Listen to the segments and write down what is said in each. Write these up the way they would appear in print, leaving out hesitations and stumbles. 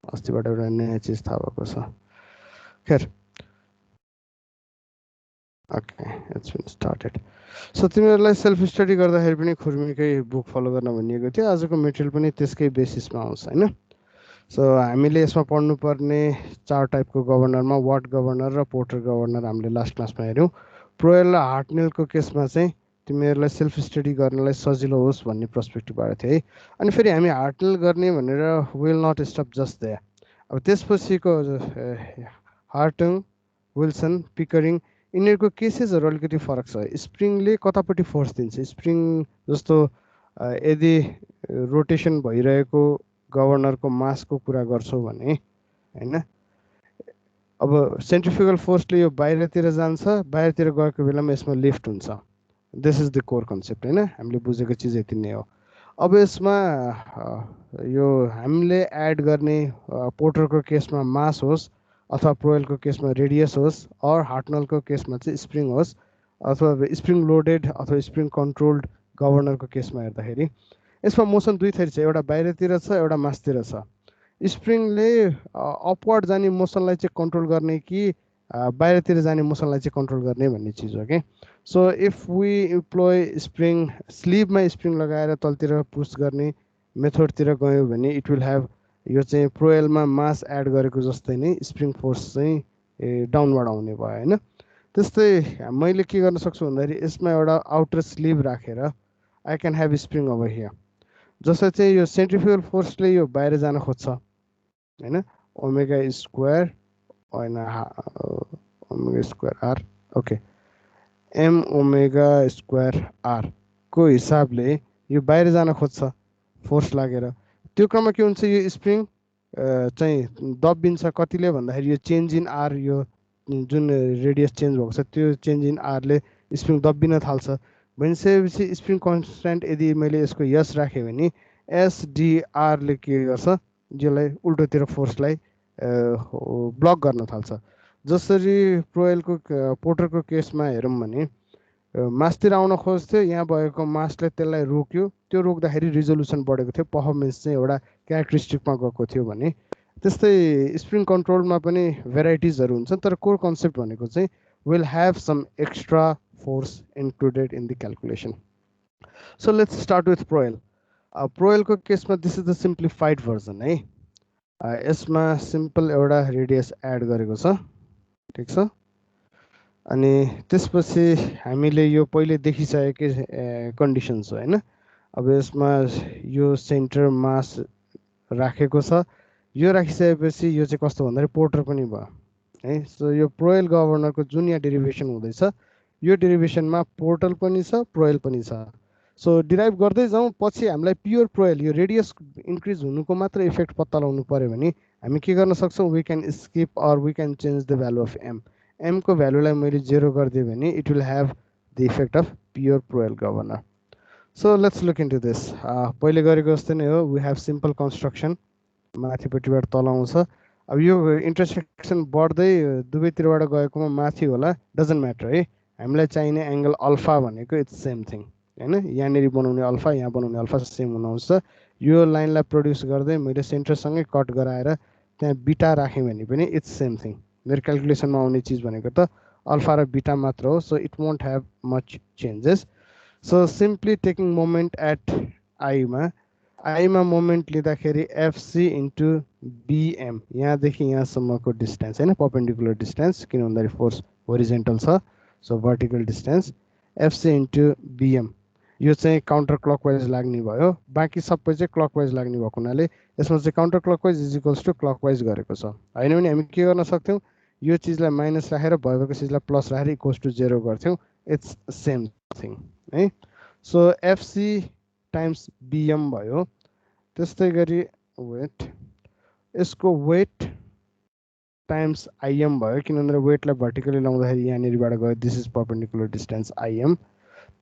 अस्तिबाट एउटा नयाँ चिज थाहा भएको छ खेर okay it's been started so तिमीहरूलाई सेल्फ स्टडी गर्दाखेरि पनि खुर्मीकै बुक फलो गर्न भनिएको थियो आजको मेटेरियल पनि त्यसकै बेसिसमा आउँछ होइन सो हामीले यसमा पढ्नुपर्ने 4 टाइपको गभर्नरमा वार्ड गभर्नर र पोर्टर गभर्नर हामीले लास्ट क्लासमा हेऱ्यौँ प्रोयल र हार्टनेलको केसमा चाहिँ तिमीहरूलाई सेल्फ स्टडी गर्नलाई सजिलो होस् भन्ने पर्सपेक्टिभबाट थियो है अनि फेरि हामी हार्टनेल गर्ने भनेर विल नट स्टप जस्ट द्या अब त्यसपछिको हार्टङ विल्सन पिकरिङ यिनीहरूको केसेसहरू अलिकति फरक छ स्प्रिङले कतापट्टि फोर्स दिन्छ स्प्रिङ जस्तो यदि रोटेसन भइरहेको गभर्नरको मासको कुरा गर्छौँ भने होइन अब सेन्ट्रिफ्युगल फोर्सले यो बाहिरतिर जान्छ बाहिरतिर गएको बेलामा यसमा लिफ्ट हुन्छ this is the core concept होइन हामीले बुझेको चिज यति नै हो अब यसमा यो हामीले एड गर्ने पोर्टरको केसमा मास होस् अथवा प्रोयलको केसमा रेडियस होस् अर हार्टनलको केसमा चाहिँ स्प्रिङ होस् अथवा स्प्रिङ लोडेड अथवा स्प्रिङ कन्ट्रोल्ड गभर्नरको केसमा हेर्दाखेरि यसमा मोसन दुई थरी छ एउटा बाहिरतिर छ एउटा मासतिर छ स्प्रिङले अपवर्ड जाने मोसनलाई चाहिँ कन्ट्रोल गर्ने कि बाहिरतिर जाने मोसनलाई चाहिँ कन्ट्रोल गर्ने भन्ने चिज हो कि so if we employ spring स्लिभमा स्प्रिङ लगाएर तलतिर पुस गर्ने मेथडतिर गयो भने इट विल ह्याभ यो चाहिँ प्रोयलमा मास एड गरेको जस्तै नै स्प्रिङ फोर्स चाहिँ डाउनवार्ड आउने भयो होइन त्यस्तै मैले के गर्न सक्छु भन्दाखेरि यसमा एउटा आउटर स्लिभ राखेर I can have spring over here जसरी चाहिँ यो सेन्ट्रिफ्युगल फोर्सले यो बाहिर जान खोज्छ होइन ओमेगा स्क्वायर होइन omega square R okay M omega square R को हिसाबले यो बाहिर जान खोज्छ फोर्स लागेर त्यो क्रममा के हुन्छ यो स्प्रिङ चाहिँ दबिन्छ कतिले भन्दाखेरि यो चेन्ज इन आर यो जुन रेडियस चेन्ज भएको छ त्यो चेन्ज इन आरले स्प्रिङ दबिन थाल्छ भनिसकेपछि स्प्रिङ कन्सटेन्ट यदि मैले यसको यस राखेँ भने एसडिआरले के गर्छ यसलाई उल्टोतिर फोर्सलाई ब्लक गर्न थाल्छ जसरी प्रोयलको पोर्टरको केसमा हेरौँ भने मासतिर आउन खोज्थ्यो यहाँ भएको मासले त्यसलाई रोक्यो त्यो रोक्दाखेरि रिजोल्युसन बढेको थियो पर्फर्मेन्स चाहिँ एउटा क्यारेक्टरिस्टिकमा गएको थियो भने त्यस्तै स्प्रिङ कन्ट्रोलमा पनि भेराइटिजहरू हुन्छ तर कोर कन्सेप्ट भनेको चाहिँ will have some extra force included in the calculation so let's start with Proell प्रोयलको केसमा this is the simplified version है यसमा सिम्पल एउटा रेडियस एड गरेको छ ठिक छ अनि त्यसपछि हामीले यो पहिले देखिसकेकै कन्डिसन्स हो होइन अब यसमा यो सेन्टर मास राखेको छ यो राखिसकेपछि यो चाहिँ कस्तो भन्दाखेरि पोर्टर पनि भयो है सो यो प्रोयल गभर्नरको जुन यहाँ डेरिभेसन हुँदैछ यो डेरिभेसनमा पोर्टल पनि छ प्रोयल पनि छ सो डिराइभ गर्दै जाउँ पछि हामीलाई प्योर प्रोयल यो रेडियस इन्क्रिज हुनुको मात्र इफेक्ट पत्ता लगाउनु पऱ्यो भने हामी के गर्न सक्छौँ we can skip or we can change the value of M एमको भ्यालुलाई मैले 0 गरिदिएँ भने it will have the effect of pure Proell governor so let's look into this पहिले गरेको जस्तै नै हो वी ह्याभ सिम्पल कन्स्ट्रक्सन माथिपट्टिबाट तल आउँछ अब यो इन्टरसेक्सन बढ्दै दुवैतिरबाट गएकोमा माथि होला डजन्ट म्याटर है हामीलाई चाहिने एङ्गल अल्फा भनेको इट्स सेम थिङ होइन यहाँनिर बनाउने अल्फा यहाँ बनाउने अल्फा सेम हुनुहुन्छ यो लाइनलाई प्रड्युस गर्दै मैले सेन्टरसँगै कट गराएर त्यहाँ बिटा राखेँ भने पनि इट्स सेम थिङ मेरो क्यालकुलेसनमा आउने चिज भनेको त अल्फा र बिटा मात्र हो so it won't have much changes so simply taking moment at आईमा मोमेन्ट लिँदाखेरि एफसी इन्टु बिएम यहाँदेखि यहाँसम्मको डिस्टेन्स होइन पर्पेन्डिकुलर डिस्टेन्स किन भन्दाखेरि फोर्स होरिजेन्टल छ so vertical distance FC into BM यो चाहिँ काउन्टर क्लकवाइज लाग्ने भयो बाँकी सबै चाहिँ क्लकवाइज लाग्ने भएको हुनाले यसमा चाहिँ counter clockwise is equals to clockwise गरेको छ होइन भने हामी के गर्न सक्थ्यौँ यो चिजलाई माइनस राखेर भएको चिजलाई प्लस राखेर इक्वल्स टु 0 गर्थ्यौँ इट्स सेम थिङ है सो एफसी टाइम्स बिएम भयो त्यस्तै गरी वेट यसको वेट टाइम्स आइएम भयो किन भन्दा वेटलाई भर्टिकली लाउँदाखेरि यहाँनिरबाट गयो this is perpendicular distance I'm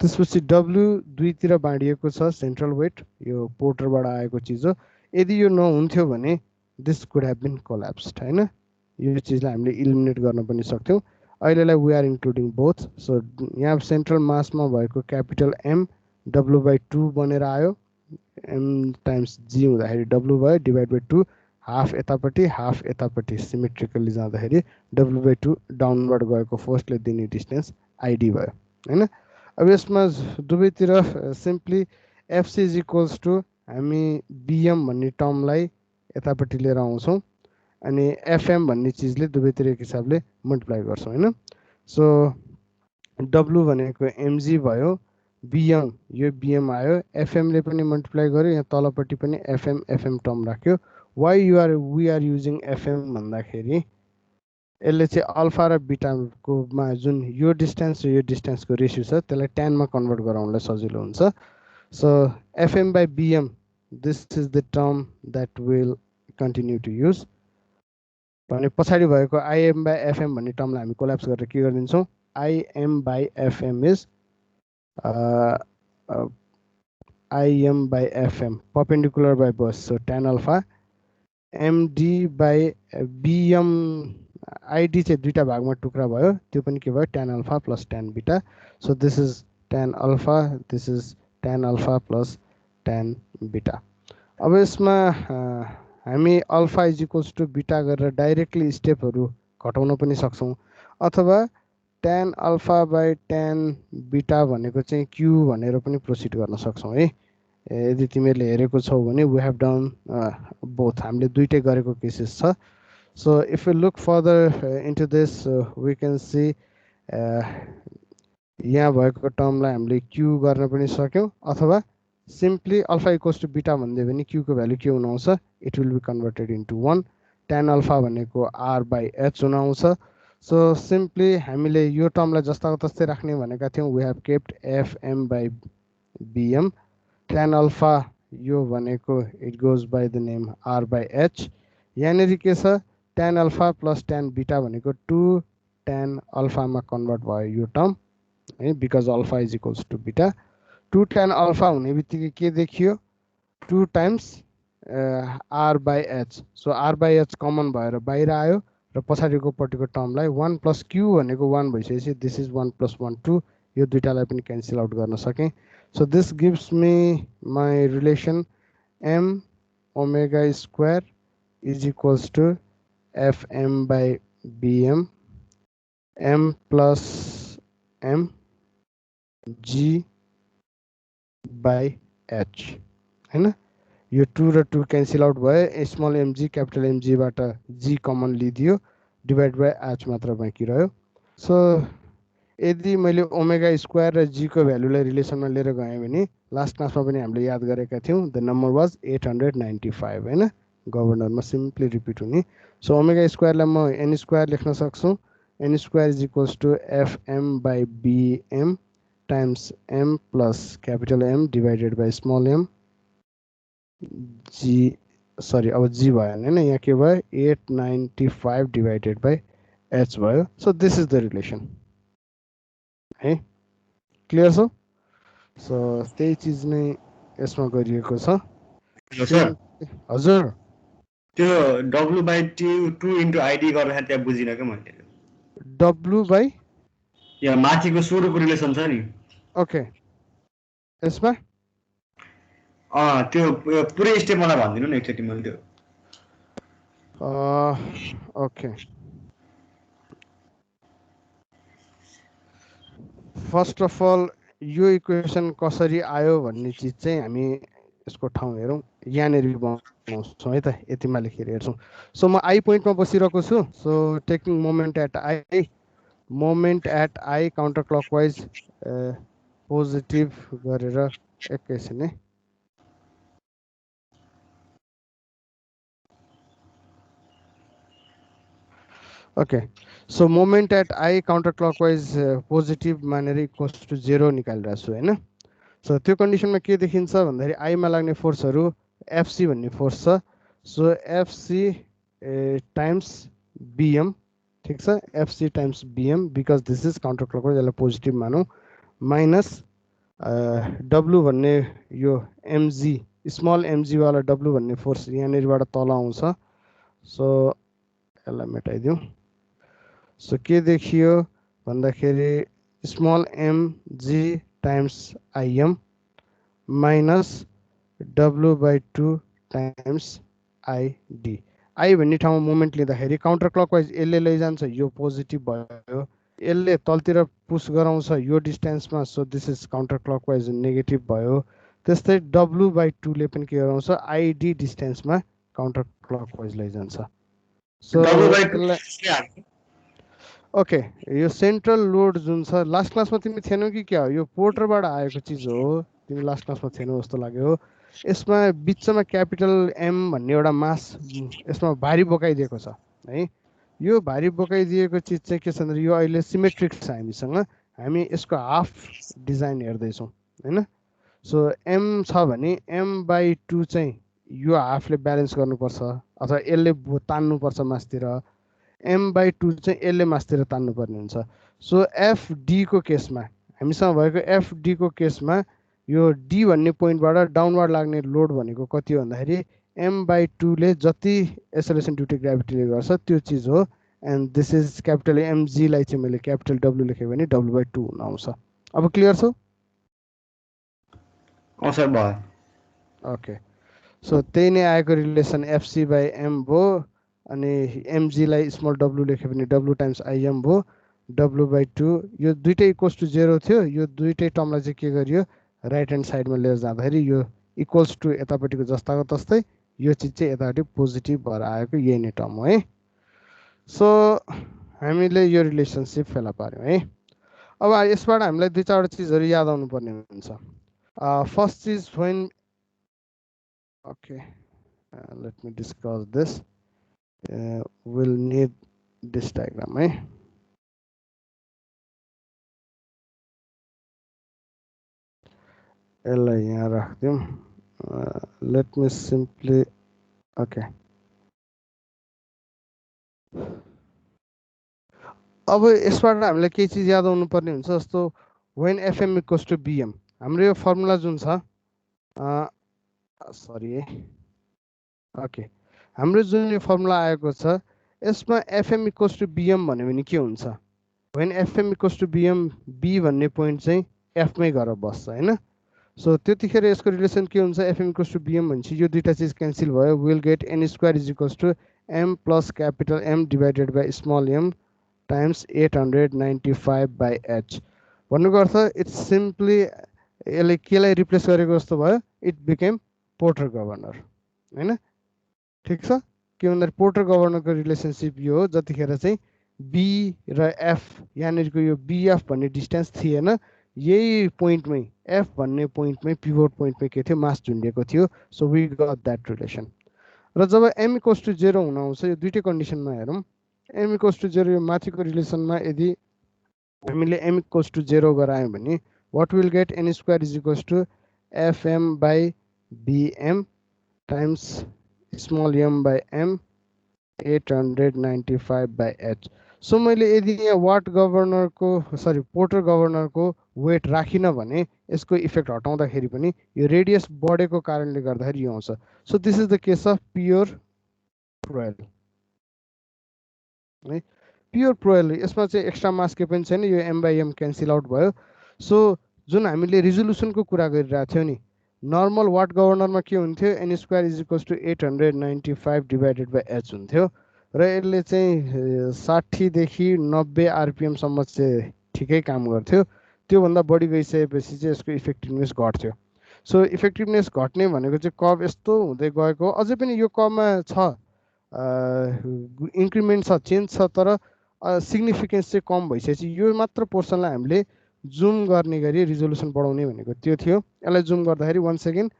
त्यसपछि डब्लु दुईतिर बाँडिएको छ सेन्ट्रल वेट यो पोर्टरबाट आएको चिज हो यदि यो नहुन्थ्यो भने this could have been collapsed होइन यो चिजलाई हामीले इलिमिनेट गर्न पनि सक्थ्यौँ अहिलेलाई we are including both so यहाँ सेन्ट्रल मासमा भएको क्यापिटल एम W/2 बनेर आयो एम टाइम्स जी हुँदाखेरि डब्लु भयो डिभाइड बाई 2 हाफ यतापट्टि हाफ यतापट्टि सिमेट्रिकली जाँदाखेरि W/2 डाउनवर्ड गएको फोर्सले दिने डिस्टेन्स आइडी भयो हैन। अब यसमा दुवैतिर simply FC is equals to हामी बिएम भन्ने टर्मलाई यतापट्टि लिएर आउँछौँ अनि एफएम भन्ने चिजले दुवैतिर एक हिसाबले मल्टिप्लाई गर्छौँ हैन। सो डब्लु भनेको एमजी भयो, बिएम यो बिएम आयो, एफएमले पनि मल्टिप्लाई गर्यो, यहाँ तलपट्टि पनि एफएम एफएम टर्म राख्यो। Why we are using FM भन्दाखेरि यसले चाहिँ अल्फा र बिटाकोमा जुन यो डिस्टेन्स र यो डिस्टेन्सको रेसियो छ त्यसलाई टेनमा कन्भर्ट गराउनलाई सजिलो हुन्छ। So FM by BM this is the term that will continue to use भने पछाडि भएको आइएम बाई एफएम भन्ने टर्मलाई हामी कोल्याप्स गरेर के गरिदिन्छौँ, I'm by FM is I'm by FM perpendicular by bus, so tan alpha MD by BM ID चाहिँ दुईटा भागमा टुक्रा भयो, त्यो पनि के भयो टेन अल्फा प्लस टेन बिटा। So this is tan alpha, this is tan alpha plus ten बिटा। अब यसमा हामी अल्फा इज इक्वल्स टु बिटा गरेर डाइरेक्टली स्टेपहरू घटाउन पनि सक्छौँ अथवा टेन अल्फा बाई टेन बिटा भनेको चाहिँ क्यू भनेर पनि प्रोसिड गर्न सक्छौँ है। यदि तिमीहरूले हेरेको छौ भने वी हेभ डन बोथ, हामीले दुइटै गरेको केसेस छ। So if we look further into this, we can see यहाँ भएको टर्मलाई हामीले क्यू गर्न पनि सक्यौँ अथवा सिम्पली अल्फा इक्वल्स टु बिटा भनिदियो भने क्यूको भ्यालु के हुन आउँछ, it will be converted into 1। Ten alpha भनेको आर बाई एच हुन आउँछ। सो सिम्पली हामीले यो टर्मलाई जस्ताको तस्तै राख्ने भनेका थियौँ। We have kept FM by BM. Ten alpha यो भनेको it goes by the name R by H. यहाँनिर के छ, टेन अल्फा प्लस टेन बिटा भनेको 2 टेन अल्फामा कन्भर्ट भयो यो टर्म है, because alpha is equals to beta. 2 ten alpha हुने बित्तिकै के देखियो, 2 times R by H. So R by H common भएर बाहिर आयो र पछाडिको पट्टिको टर्मलाई 1 प्लस क्यू भनेको 1 भइसकेपछि दिस इज 1 प्लस 1 2, यो दुइटालाई पनि क्यान्सल आउट गर्न सकेँ। So this gives me my relation M omega square is equals to fm by bm m plus m g by h हैन। यो 2 र 2 क्यान्सल आउट भयो, स्मल एमजी क्यापिटल एमजीबाट g common लिदियो, डिभाइड बाई एच मात्र बाँकी रह्यो। So यदि मैले ओमेगा स्क्वायर र जीको भ्यालुलाई रिलेसनमा लिएर गएँ भने लास्ट क्लासमा पनि हामीले याद गरेका थियौँ, द नम्बर वाज 895 हैन, गभर्नरमा सिम्पली रिपिट हुने। सो ओमेगा स्क्वायरलाई म एन स्क्वायर लेख्न सक्छु, N square is equals to FM by BM times M plus capital M divided by small M G, sorry अब जी भएन होइन, यहाँ के भयो 895 डिभाइडेड बाई एच भयो। So this is the relation है, क्लियर छ। सो त्यही चिज नै यसमा गरिएको छ। हजुर त्यो W by two into ID गर्दाखेरि त्यहाँ बुझिनँ क्या मैले। डब्लु बाई यहाँ माथिको सुरुको रिलेसन छ नि, ओके यसमा त्यो पुरै स्टेप मलाई भनिदिनु न एकचोटि मैले त्यो। ओके फर्स्ट अफ अल यो इक्वेसन कसरी आयो भन्ने चिज चाहिँ हामी यसको ठाउँ हेरौँ, यहाँनिर बनाउँछौँ है त, यतिमा लेखेर हेर्छौँ। सो म आई पोइन्टमा बसिरहेको छु। So taking moment at I, moment at I counter clockwise positive गरेर एकैछिन है। Okay so moment at I counter clockwise positive मानेर इक्वल्स टु 0 निकालिरहेको छु होइन। सो त्यो कन्डिसनमा के देखिन्छ भन्दाखेरि आईमा लाग्ने फोर्सहरू एफसी भन्ने फोर्स छ। सो एफसी टाइम्स बिएम, ठिक छ, FC times BM because this is counter clockwise, यसलाई पोजिटिभ मानौँ, माइनस डब्लु भन्ने यो एमजी स्मल एमजीवाला डब्लु भन्ने फोर्स यहाँनिरबाट तल आउँछ। सो यसलाई मेटाइदिउँ। सो के देखियो भन्दाखेरि small MG times I'm minus W/2 times ID. I भन्ने ठाउँमा मोमेन्ट लिँदाखेरि काउन्टर क्लकवाइज यसले लैजान्छ, यो पोजिटिभ भयो, यसले तलतिर पुस गराउँछ यो डिस्टेन्समा, so this is counterclockwise negative भयो। त्यस्तै W/2ले पनि के गराउँछ, आइडी डिस्टेन्समा काउन्टर क्लकवाइज लैजान्छ। सो ओके, यो सेन्ट्रल लोड जुन छ लास्ट क्लासमा तिमी थिएनौ कि क्या हो, यो पोर्टरबाट आएको चिज हो, तिमी लास्ट क्लासमा थिएनौ जस्तो लाग्यो। यसमा बिचमा क्यापिटल एम भन्ने एउटा मास यसमा भारी बोकाइदिएको छ है। यो भारी बोकाइदिएको चिज चाहिँ के छ भन्दा यो अहिले सिमेट्रिक छ हामीसँग, हामी यसको हाफ डिजाइन हेर्दैछौँ होइन। सो एम छ भने M/2 चाहिँ यो हाफले ब्यालेन्स गर्नुपर्छ अथवा यसले तान्नुपर्छ मासतिर, M/2 चाहिँ यसले मासतिर तान्नुपर्ने हुन्छ। सो FD को केसमा हामीसँग भएको FD को केसमा यो D भन्ने पोइन्टबाट डाउनवर्ड लाग्ने लोड भनेको कति हो भन्दाखेरि M/2 ले जति एसेलेरेसन ड्युटी ग्राभिटीले गर्छ त्यो चिज हो। And this is capital MG लाई चाहिँ मैले क्यापिटल W लेखेँ भने W/2 हुन आउँछ। अब क्लियर छ? ओके, सो त्यही नै आएको रिलेसन FC/M भयो, अनि MG लाई स्मल w लेख्यो भने W टाइम्स IM भयो, W/2 यो दुइटै इक्वल्स टु 0 थियो। यो दुइटै टर्मलाई चाहिँ के गरियो, राइट ह्यान्ड साइडमा लिएर जाँदाखेरि यो इक्वल्स टु यतापट्टिको जस्ताको तस्तै, यो चिज चाहिँ यतापट्टि पोजिटिभ भएर आएको यही नै टर्म हो है। सो हामीले यो रिलेसनसिप फेला पार्यौँ है। अब यसबाट हामीलाई दुई चारवटा चिजहरू याद आउनु पर्ने हुन्छ। फर्स्ट चिज when okay let me discuss this, will need this diagram है। यसलाई यहाँ राखिदिउँ। Let me simply okay. अब यसबाट हामीलाई केही चिज याद आउनु पर्ने हुन्छ, जस्तो when FM equals to BM, हाम्रो यो फर्मुला जुन छ सरी है ओके, हाम्रो जुन यो फर्मुला आएको छ यसमा FM इक्वल्स टु BM भन्यो भने के हुन्छ, when FM equals to BM B भन्ने पोइन्ट चाहिँ F मै गएर बस्छ होइन। सो त्यतिखेर यसको रिलेसन के हुन्छ, FM इक्वल्स टु BM भनेपछि यो दुईटा चिज क्यान्सल भयो, will get N² is equals to M plus capital M divided by small m times 895/h। भन्नुको अर्थ इट्स सिम्पली यसले केलाई रिप्लेस गरेको जस्तो भयो, इट बिकेम पोर्टर गभर्नर होइन। ठिक छ, के भन्दाखेरि पोर्टर गभर्नरको रिलेसनसिप यो हो जतिखेर चाहिँ B र F यहाँनिरको यो BF भन्ने डिस्टेन्स थिएन, यही पोइन्टमै F भन्ने पोइन्टमै पिभोट पोइन्टमै के थियो, मास झुन्डिएको थियो। So we got that relation. र जब M इक्वल्स टु 0 हुन आउँछ, यो दुईटै कन्डिसनमा हेरौँ। M इक्वल्स टु 0 यो माथिको रिलेसनमा यदि हामीले M इक्वल्स टु 0 गरायौँ भने what will get N² is equals to FM/BM times small m/m 895/h। So मैले यदि यहाँ वाट गभर्नरको सरी पोर्टर गभर्नरको वेट राखिनँ भने यसको इफेक्ट हटाउँदाखेरि पनि यो रेडियस बढेको कारणले गर्दाखेरि यो आउँछ। So this is the case of Porter Proell है। प्योर प्रोएल यसमा चाहिँ एक्स्ट्रा मास के पनि छैन, यो M/M क्यान्सल आउट भयो। सो जुन हामीले रिजोल्युसनको कुरा गरिरहेको थियौँ नि, नर्मल वाट गभर्नरमा के हुन्थ्यो, N² is equals to 895 divided by h हुन्थ्यो, र यसले चाहिँ 60 देखि 90 RPM सम्म चाहिँ ठिकै काम गर्थ्यो। त्योभन्दा बढी गइसकेपछि चाहिँ यसको इफेक्टिभनेस घट्थ्यो। सो इफेक्टिभनेस घट्ने भनेको चाहिँ कर्भ यस्तो हुँदै गएको, अझै पनि यो कर्भमा छ इन्क्रिमेन्ट छ, चेन्ज छ, तर सिग्निफिकेन्स चाहिँ कम भइसकेपछि यो मात्र पोर्सनलाई हामीले जुम गर्ने गरी रिजोल्युसन बढाउने भनेको त्यो थियो। यसलाई जुम गर्दाखेरि वान सेकेन्ड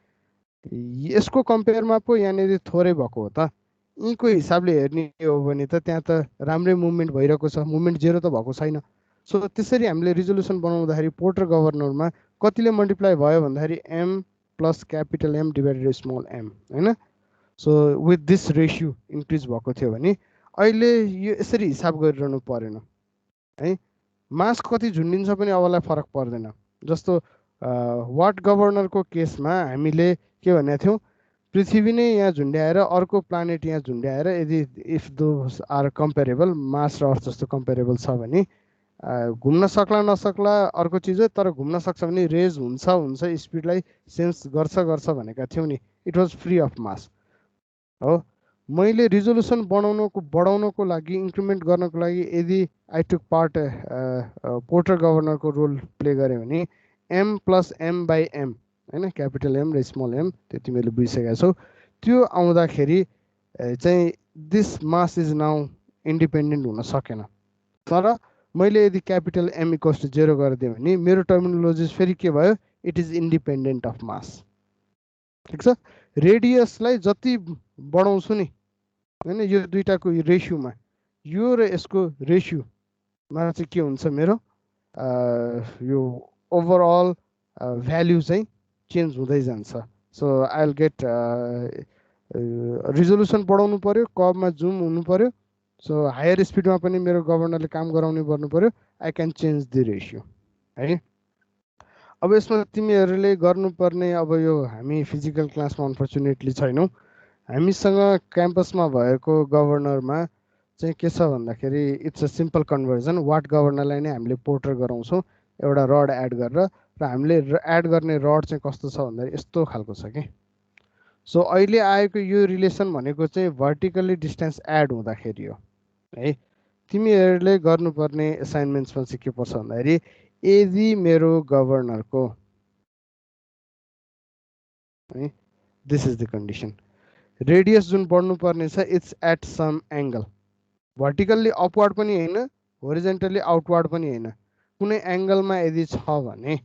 यसको कम्पेयरमा पो यहाँनिर थोरै भएको हो त, यीको हिसाबले हेर्ने हो भने त त्यहाँ त राम्रै मुभमेन्ट भइरहेको छ, मुभमेन्ट जेरो त भएको छैन। सो त्यसरी हामीले रिजोल्युसन बनाउँदाखेरि पोर्टर गभर्नरमा कतिले मल्टिप्लाई भयो भन्दाखेरि M plus capital M divided small m होइन। So with this ratio increase भएको थियो भने अहिले यो यसरी हिसाब गरिरहनु परेन है। मास कति झुन्डिन्छ पनि अबलाई फरक पर्दैन। जस्तो वाट गभर्नरको केसमा हामीले के भनेको थियौँ, पृथ्वी नै यहाँ झुन्ड्याएर अर्को प्लानेट यहाँ झुन्ड्याएर यदि इफ दोज आर कम्पेरेबल, मास र अर्थ जस्तो कम्पेरेबल छ भने घुम्न सक्ला नसक्ला अर्को चिज हो, तर घुम्न सक्छ भने रेज हुन्छ स्पिडलाई सेन्स गर्छ भनेका थियौँ नि, it was free of mass हो। मैले रिजोल्युसन बढाउनको लागि इन्क्रिमेन्ट गर्नको लागि यदि आई टुक पार्ट पोर्टर गभर्नरको रोल प्ले गरेँ भने m + m/m हैन, क्यापिटल एम र स्मल एम, त्यो तिमीहरूले बुझिसकेका छौ। त्यो आउँदाखेरि चाहिँ this mass is now independent हुन सकेन। तर मैले यदि क्यापिटल m = 0 गरिदिएँ भने मेरो टर्मिनोलोजिस फेरि के भयो, इट इज इन्डिपेन्डेन्ट अफ मास। ठिक छ, रेडियसलाई जति बढाउँछु नि हैन, यो दुईटाको रेसियोमा, यो र यसको रेसियोमा चाहिँ के हुन्छ, मेरो यो ओभरअल भ्याल्यु चाहिँ चेन्ज हुँदै जान्छ। So I will get resolution बढाउनु पर्यो, कबमा जुम हुनु पर्यो, सो हायर स्पिडमा पनि मेरो गभर्नरले काम गराउने गर्नु पर्यो, I can change the ratio है। अब यसमा तिमीहरूले गर्नुपर्ने, अब यो हामी फिजिकल क्लासमा अनफर्चुनेटली छैनौँ, हामीसँग क्याम्पसमा भएको गभर्नरमा चाहिँ के छ भन्दाखेरि it's a simple conversion. Watt गभर्नरलाई नै हामीले पोर्टर गराउँछौँ एउटा रड एड गरेर, र हामीले एड गर्ने रड चाहिँ कस्तो छ भन्दाखेरि यस्तो खालको छ कि। सो अहिले आएको यो रिलेसन भनेको चाहिँ भर्टिकल्ली डिस्टेन्स एड हुँदाखेरि हो है। तिमीहरूले गर्नुपर्ने एसाइनमेन्ट्समा चाहिँ के पर्छ भन्दाखेरि यदि मेरो गभर्नरको है, this is the condition, radius जुन बढ्नुपर्ने छ it's at some angle, vertically upward पनि होइन, होरिजेन्टली आउटवार्ड पनि होइन, कुनै एङ्गलमा यदि छ भने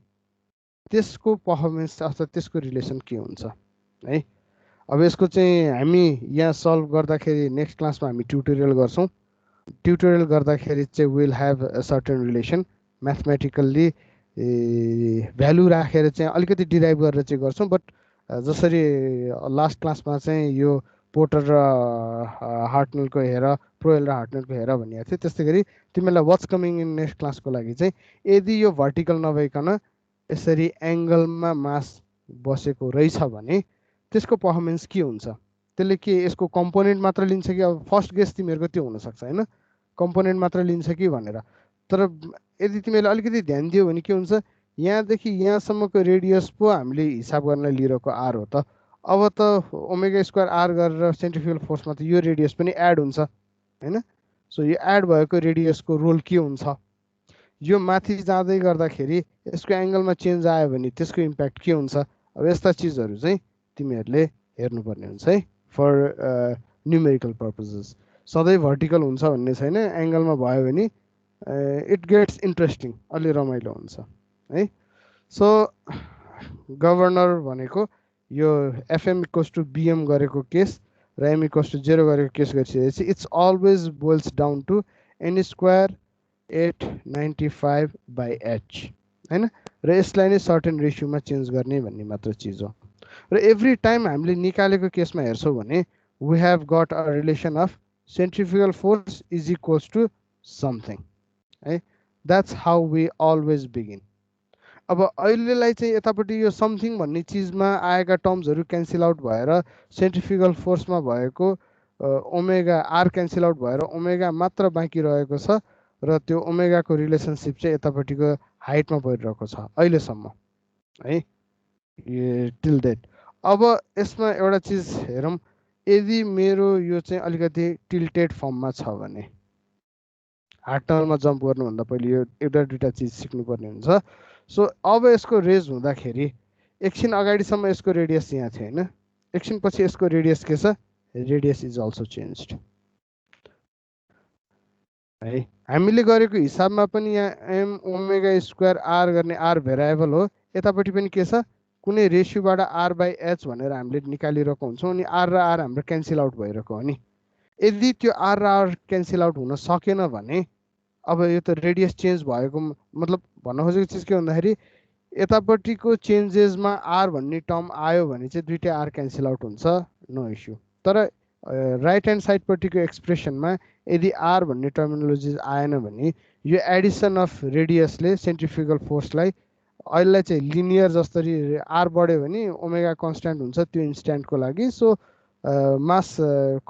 त्यसको पर्फर्मेन्स अथवा त्यसको रिलेसन के हुन्छ है। अब यसको चाहिँ हामी यहाँ सल्भ गर्दाखेरि नेक्स्ट क्लासमा हामी ट्युटोरियल गर्छौँ। ट्युटोरियल गर्दाखेरि चाहिँ will have a certain relation, mathematically value राखेर चाहिँ अलिकति डिराइभ गरेर चाहिँ गर्छौँ। बट जसरी लास्ट क्लासमा चाहिँ यो पोर्टर र हार्टनलको हेर, प्रोएल र हार्टनलको हेर भनिएको थियो, त्यस्तै गरी तिमीलाई वाट्स कमिङ इन नेक्स्ट क्लासको लागि चाहिँ यदि यो भर्टिकल नभइकन यसरी एङ्गलमा मास बसेको रहेछ भने त्यसको पर्फर्मेन्स के हुन्छ, त्यसले के यसको कम्पोनेन्ट मात्र लिन्छ कि, अब फर्स्ट गेस तिमीहरूको त्यो हुनसक्छ होइन, कम्पोनेन्ट मात्र लिन्छ कि भनेर। तर यदि तिमीहरूले अलिकति ध्यान दियो भने के हुन्छ, यहाँदेखि यहाँसम्मको रेडियस पो हामीले हिसाब गर्न लिइरहेको आर हो त, अब त ओमेगा² आर गरेर सेन्ट्रिफ्युगल फोर्समा त यो रेडियस पनि एड हुन्छ होइन। सो यो एड भएको रेडियसको रोल के हुन्छ, यो माथि जाँदै गर्दाखेरि यसको एङ्गलमा चेन्ज आयो भने त्यसको इम्प्याक्ट के हुन्छ। अब यस्ता चिजहरू चाहिँ तिमीहरूले हेर्नुपर्ने हुन्छ है फर न्युमेरिकल पर्पजेस। सधैँ भर्टिकल हुन्छ भन्ने छैन, एङ्गलमा भयो भने इट गेट्स इन्ट्रेस्टिङ, अलि रमाइलो हुन्छ है। सो गभर्नर भनेको यो एफएम = बिएम गरेको केस र एम = 0 गरेको केस गरिसकेपछि it's always boils down to n² 895/h हैन, र यसलाई नै सर्टेन रेसियोमा चेन्ज गर्ने भन्ने मात्र चिज हो। र एभ्री टाइम हामीले निकालेको केसमा हेर्छौँ भने we have got a relation of centrifugal force is equals to something है। That's how we always begin. अब अहिलेलाई चाहिँ यतापट्टि यो समथिङ भन्ने चिजमा आएका टर्म्सहरू क्यान्सल आउट भएर सेन्ट्रिफ्युगल फोर्समा भएको ओमेगा आर क्यान्सल आउट भएर ओमेगा मात्र बाँकी रहेको छ, र त्यो ओमेगाको रिलेसनसिप चाहिँ यतापट्टिको हाइटमा परिरहेको छ अहिलेसम्म है, टिल डेट। अब यसमा एउटा चिज हेरौँ, यदि मेरो यो चाहिँ अलिकति टिल्टेड फर्ममा छ भने, हार्टनलमा जम्प गर्नुभन्दा पहिले यो एउटा दुईवटा चिज सिक्नुपर्ने हुन्छ। सो अब यसको रेज हुँदाखेरि एकछिन अगाडिसम्म यसको रेडियस यहाँ थियो होइन, एकछिन पछि यसको रेडियस के छ, रेडियस इज अल्सो चेन्ज्ड है। हामीले गरेको हिसाबमा पनि यहाँ एम ओमेगा² आर गर्ने आर भेरिएबल हो, यतापट्टि पनि के छ, कुनै रेसियोबाट r/h भनेर हामीले निकालिरहेको हुन्छौँ, अनि आर र आर हाम्रो क्यान्सल आउट भइरहेको हो नि। यदि त्यो आर र आर क्यान्सल आउट हुन सकेन भने अब यो त रेडियस चेन्ज भएको मतलब भन्न खोजेको चिज के भन्दाखेरि यतापट्टिको चेन्जेसमा आर भन्ने टर्म आयो भने चाहिँ दुईटै आर क्यान्सल आउट हुन्छ, नो इस्यु। तर राइट ह्यान्ड साइडपट्टिको एक्सप्रेसनमा यदि आर भन्ने टर्मिनोलोजी आएन भने यो एडिसन अफ रेडियसले सेन्ट्रिफ्युगल फोर्सलाई अहिलेलाई चाहिँ लिनियर जसरी आर बढ्यो भने ओमेगा कन्स्ट्यान्ट हुन्छ त्यो इन्स्ट्यान्टको लागि, सो मास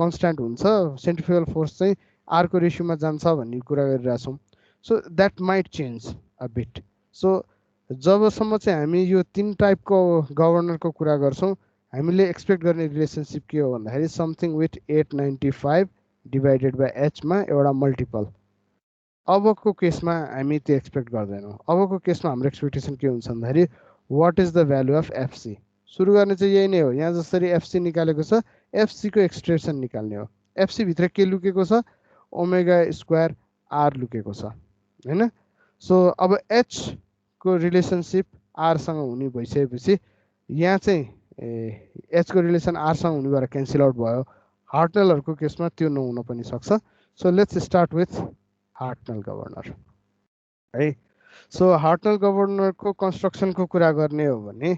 कन्स्ट्यान्ट हुन्छ, सेन्ट्रिफ्युगल फोर्स चाहिँ आरको रेसियोमा जान्छ भन्ने कुरा गरिरहेछौँ। So that might change a bit. So जबसम्म चाहिँ हामी यो 3 टाइपको गभर्नरको कुरा गर्छौँ, हामीले एक्सपेक्ट गर्ने रिलेसनसिप के हो भन्दाखेरि समथिङ विथ 895 डिभाइडेड बाई एचमा एउटा मल्टिपल। अबको केसमा हामी त्यो एक्सपेक्ट गर्दैनौँ। अबको केसमा हाम्रो एक्सपेक्टेसन के हुन्छ भन्दाखेरि what is the value of FC. सुरु गर्ने चाहिँ यही नै हो। यहाँ जसरी एफसी निकालेको छ एफसीको एक्सप्रेसन निकाल्ने हो। एफसी भित्र के लुकेको छ ओमेगा स्क्वायर आर लुकेको छ हैन। सो अब एच को रिलेसनसिप आरसँग हुने भइसकेपछि यहाँ चाहिँ एच को रिलेसन आरसँग हुने भएर क्यान्सल आउट भयो। हार्टनलहरूको केसमा त्यो नहुन पनि सक्छ। So let's start with Hartnell governor है। सो हार्टनल गभर्नरको कन्स्ट्रक्सनको कुरा गर्ने हो भने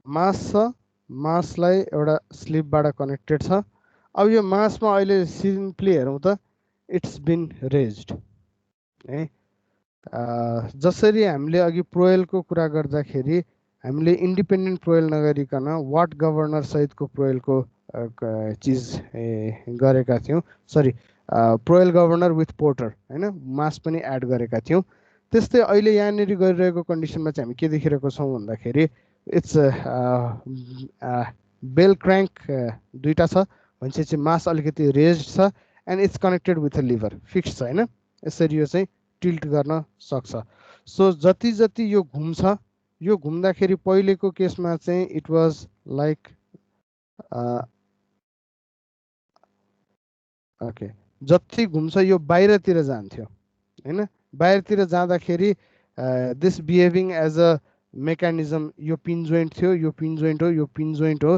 मास छ, मासलाई एउटा स्लिपबाट कनेक्टेड छ। अब यो मासमा अहिले सिम्पली हेरौँ त इट्स बिन रेज्ड है। जसरी हामीले अघि प्रोएलको कुरा गर्दाखेरि हामीले इन्डिपेन्डेन्ट प्रोएल नगरिकन वाट गभर्नर सहितको प्रोएलको चिज गरेका थियौँ। सरी प्रोएल गभर्नर विथ पोर्टर हैन, मास पनि एड गरेका थियौँ। त्यस्तै अहिले यहाँनिर गरिरहेको कन्डिसनमा चाहिँ हामी के देखिरहेको छौँ भन्दाखेरि इट्स बेल क्र्याङ्क दुईवटा छ भनेपछि चाहिँ मास अलिकति रेज्ड छ and it's connected with a lever fix छ होइन। यसरी यो चाहिँ टिल्ट गर्न सक्छ। सो जति जति यो घुम्छ, यो घुम्दाखेरि पहिलेको केसमा चाहिँ इट वाज लाइक ओके, जति घुम्छ यो बाहिरतिर जान्थ्यो हैन। बाहिरतिर जाँदाखेरि this behaving as a mechanism, यो पिन जोइन्ट थियो, यो पिन जोइन्ट हो, यो पिन जोइन्ट हो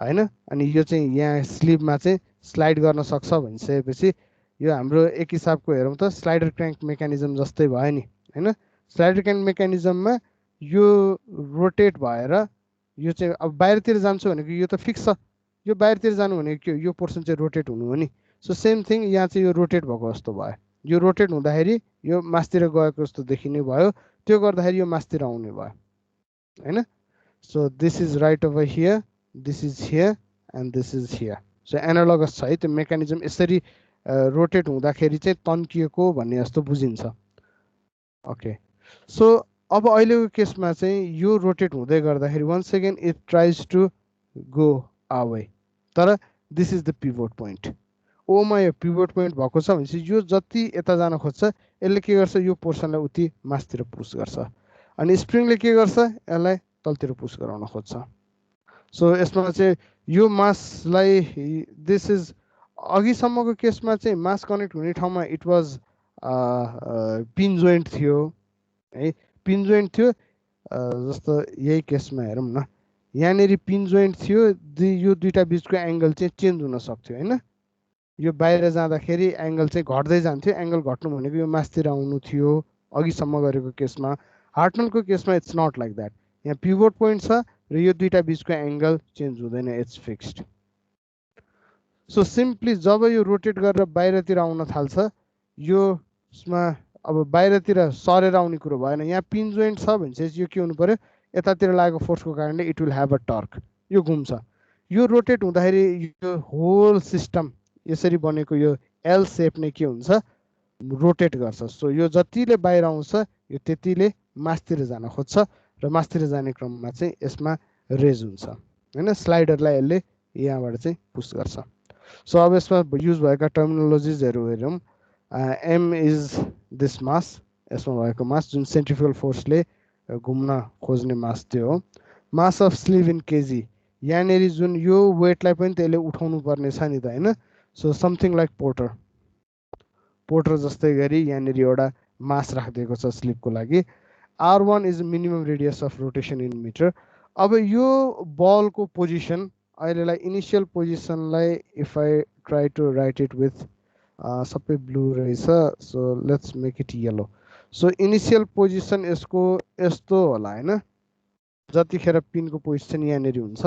हैन। अनि यो चाहिँ यहाँ स्लिपमा चाहिँ स्लाइड गर्न सक्छ भनिसकेपछि यो हाम्रो एक हिसाबको हेरौँ त स्लाइडर क्र्याङ्क मेकानिजम जस्तै भयो नि हैन। स्लाइडर क्र्याङ्क मेकानिजममा यो रोटेट भएर यो चाहिँ अब बाहिरतिर जान्छु भनेको यो त फिक्स छ, यो बाहिरतिर जानु भनेको के हो, यो पोर्सन चाहिँ रोटेट हुनु हो नि। सो सेम थिङ यहाँ चाहिँ यो रोटेट भएको जस्तो भयो। यो रोटेट हुँदाखेरि यो मासतिर गएको जस्तो देखिने भयो, त्यो गर्दाखेरि यो मासतिर आउने भयो हैन। So this is right over here, this is here and this is here. So analogous छ है त्यो मेकानिजम। यसरी रोटेट हुँदाखेरि चाहिँ तन्किएको भन्ने जस्तो बुझिन्छ। ओके, सो अब अहिलेको केसमा चाहिँ यो रोटेट हुँदै गर्दाखेरि once again it tries to go away, तर this is the pivot point. ओमा यो पिभोट पोइन्ट भएको छ भनेपछि यो जति यता जान खोज्छ यसले के गर्छ, यो पोर्सनलाई उति मासतिर पुस गर्छ अनि स्प्रिङले के गर्छ, यसलाई तलतिर पुस गराउन खोज्छ। सो यसमा चाहिँ यो मासलाई दिस इज अघिसम्मको केसमा चाहिँ मास कनेक्ट हुने ठाउँमा इट वाज पिन जोइन्ट थियो है, पिन जोइन्ट थियो। जस्तो यही केसमा हेरौँ न, यहाँनिर पिन जोइन्ट थियो, यो दुईटा बिचको एङ्गल चाहिँ चेन्ज हुन सक्थ्यो होइन। यो बाहिर जाँदाखेरि एङ्गल चाहिँ घट्दै जान्थ्यो, एङ्गल घट्नु भनेको यो मासतिर आउनु थियो अघिसम्म गरेको केसमा। हार्टनलको केसमा इट्स नट लाइक द्याट। यहाँ पिभोट पोइन्ट छ र यो दुईटा बिचको एङ्गल चेन्ज हुँदैन, इट्स फिक्स्ड। सो सिम्पली जब यो रोटेट गरेर बाहिरतिर आउन थाल्छ, योमा अब बाहिरतिर सरेर आउने कुरो भएन। यहाँ पिन जोइन्ट छ भनेपछि यो के हुनु पर्यो, यतातिर लागेको फोर्सको कारणले it will have a torque, यो घुम्छ। यो रोटेट हुँदाखेरि यो होल सिस्टम यसरी बनेको यो एल सेप नै के हुन्छ, रोटेट गर्छ। सो यो जतिले बाहिर आउँछ यो त्यतिले मासतिर जान खोज्छ र मासतिर जाने क्रममा चाहिँ यसमा रेज हुन्छ हैन। स्लाइडरलाई यसले यहाँबाट चाहिँ पुस गर्छ। सो अब यसमा युज भएका टर्मिनोलोजिजहरू हेरौँ। एम इज दिस मास, यसमा भएको मास जुन सेन्ट्रिफ्युगल फोर्सले घुम्न खोज्ने मास त्यो हो। Mass of sleeve in KG, यहाँनिर जुन यो वेटलाई पनि त्यसले उठाउनु पर्ने छ नि त हैन। So something like porter, porter जस्तै गरी यहाँनिर एउटा मास राखिदिएको छ स्लिपको लागि। R1 is minimum radius of rotation in metre. अब यो बलको पोजिसन अहिलेलाई इनिसियल पोजिसनलाई if I try to write it with सबै ब्लू रहेछ, so let's make it yellow. So initial position यसको यस्तो होला हैन, जतिखेर पिनको पोजिसन यहाँनिर हुन्छ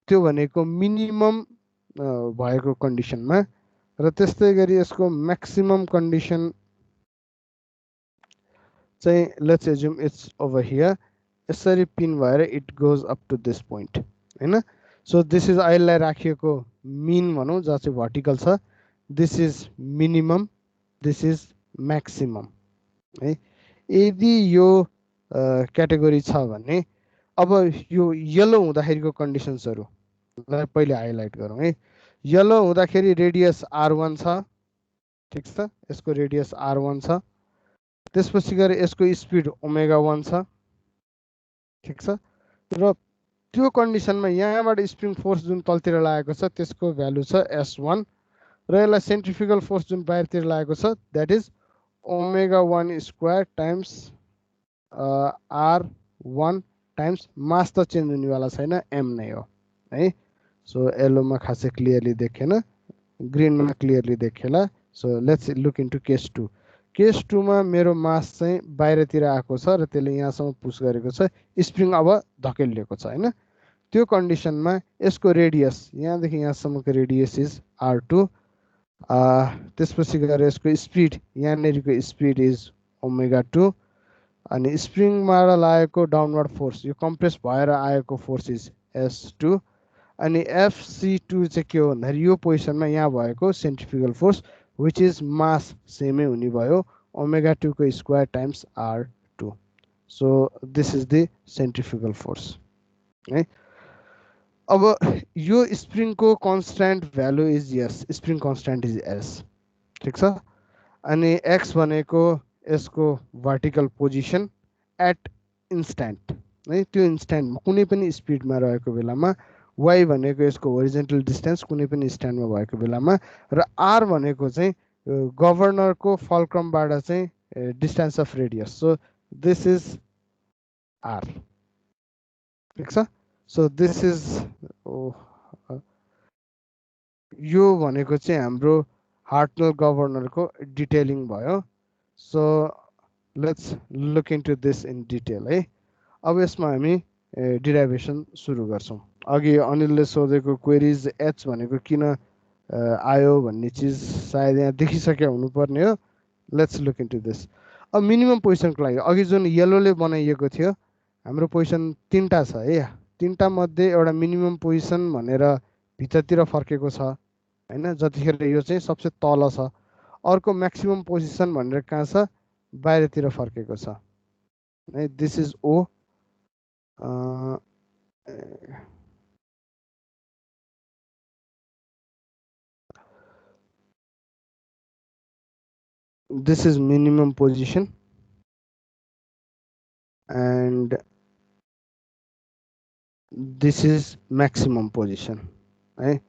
त्यो भनेको मिनिमम भएको कन्डिसनमा, र त्यस्तै गरी यसको म्याक्सिमम कन्डिसन चाहिँ let's assume it's over here, यसरी पिन भएर it goes up to this point हैन। सो दिस इज अहिलेलाई राखिएको मिन भनौँ जहाँ चाहिँ भर्टिकल छ, this is minimum, this is maximum है। यदि यो क्याटेगोरी छ भने अब यो येलो हुँदाखेरिको कन्डिसन्सहरू लाई पहिले हाइलाइट गरौँ है। येलो हुँदाखेरि रेडियस r1 छ, ठिक छ, यसको रेडियस r1 छ। त्यसपछि गएर यसको स्पिड ओमेगा 1 छ, ठिक छ। र त्यो कन्डिसनमा यहाँबाट स्प्रिङ फोर्स जुन तलतिर लागेको छ त्यसको भ्यालु छ s1 र यसलाई सेन्ट्रिफ्युगल फोर्स जुन बाहिरतिर लागेको छ that is omega 1 square times r1 times मास त चेन्ज हुनेवाला छैन, m नै हो है। सो येलोमा खासै क्लियरली देखेन, ग्रिनमा क्लियरली देखेला। So let's look into case 2। Case 2 मा मेरो मास चाहिँ बाहिरतिर आएको छ र त्यसले यहाँसम्म पुस गरेको छ, स्प्रिङ अब धकेलिएको छ हैन। त्यो कन्डिसनमा यसको रेडियस यहाँदेखि यहाँसम्मको रेडियस इज r2। त्यसपछि गएर यसको स्पिड यहाँनिरको स्पिड इज ओमेगा 2 अनि स्प्रिङबाट लागेको डाउनवर्ड फोर्स यो कम्प्रेस भएर आएको फोर्स इज s2 अनि FC2 चाहिँ के हो भन्दाखेरि यो पोजिसनमा यहाँ भएको centrifugal force which is mass सेमै हुने भयो ओमेगा 2 को square times r2। So this is the centrifugal force है। अब यो स्प्रिङको constant value is S, spring constant is S, ठिक छ। अनि एक्स भनेको यसको भर्टिकल पोजिसन एट इन्स्ट्यान्ट है, त्यो इन्स्ट्यान्टमा कुनै पनि स्पिडमा रहेको बेलामा, वाइ भनेको यसको होरिजेन्टल डिस्टेन्स कुनै पनि स्ट्यान्डमा भएको बेलामा, र आर भनेको चाहिँ गभर्नरको फलक्रमबाट चाहिँ distance of radius. So this is R, ठिक छ। सो दिस इज यो भनेको चाहिँ हाम्रो हार्टनल गभर्नरको डिटेलिङ भयो। So let's look into this in detail है। अब यसमा हामी डिराइभेसन सुरु गर्छौँ। अघि अनिलले सोधेको क्वेरिज एच भनेको किन आयो भन्ने चिज सायद यहाँ देखिसके हुनुपर्ने हो। Let's look into this. अब मिनिमम पोजिसनको लागि अघि जुन येलोले बनाइएको थियो हाम्रो पोजिसन 3टा छ है, 3टा मध्ये एउटा मिनिमम पोजिसन भनेर भित्रतिर फर्केको छ हैन, जतिखेर यो चाहिँ सबसे तल छ। अर्को म्याक्सिमम पोजिसन भनेर कहाँ छ, बाहिरतिर फर्केको छ है। This is O. This is minimum position and this is maximum position right?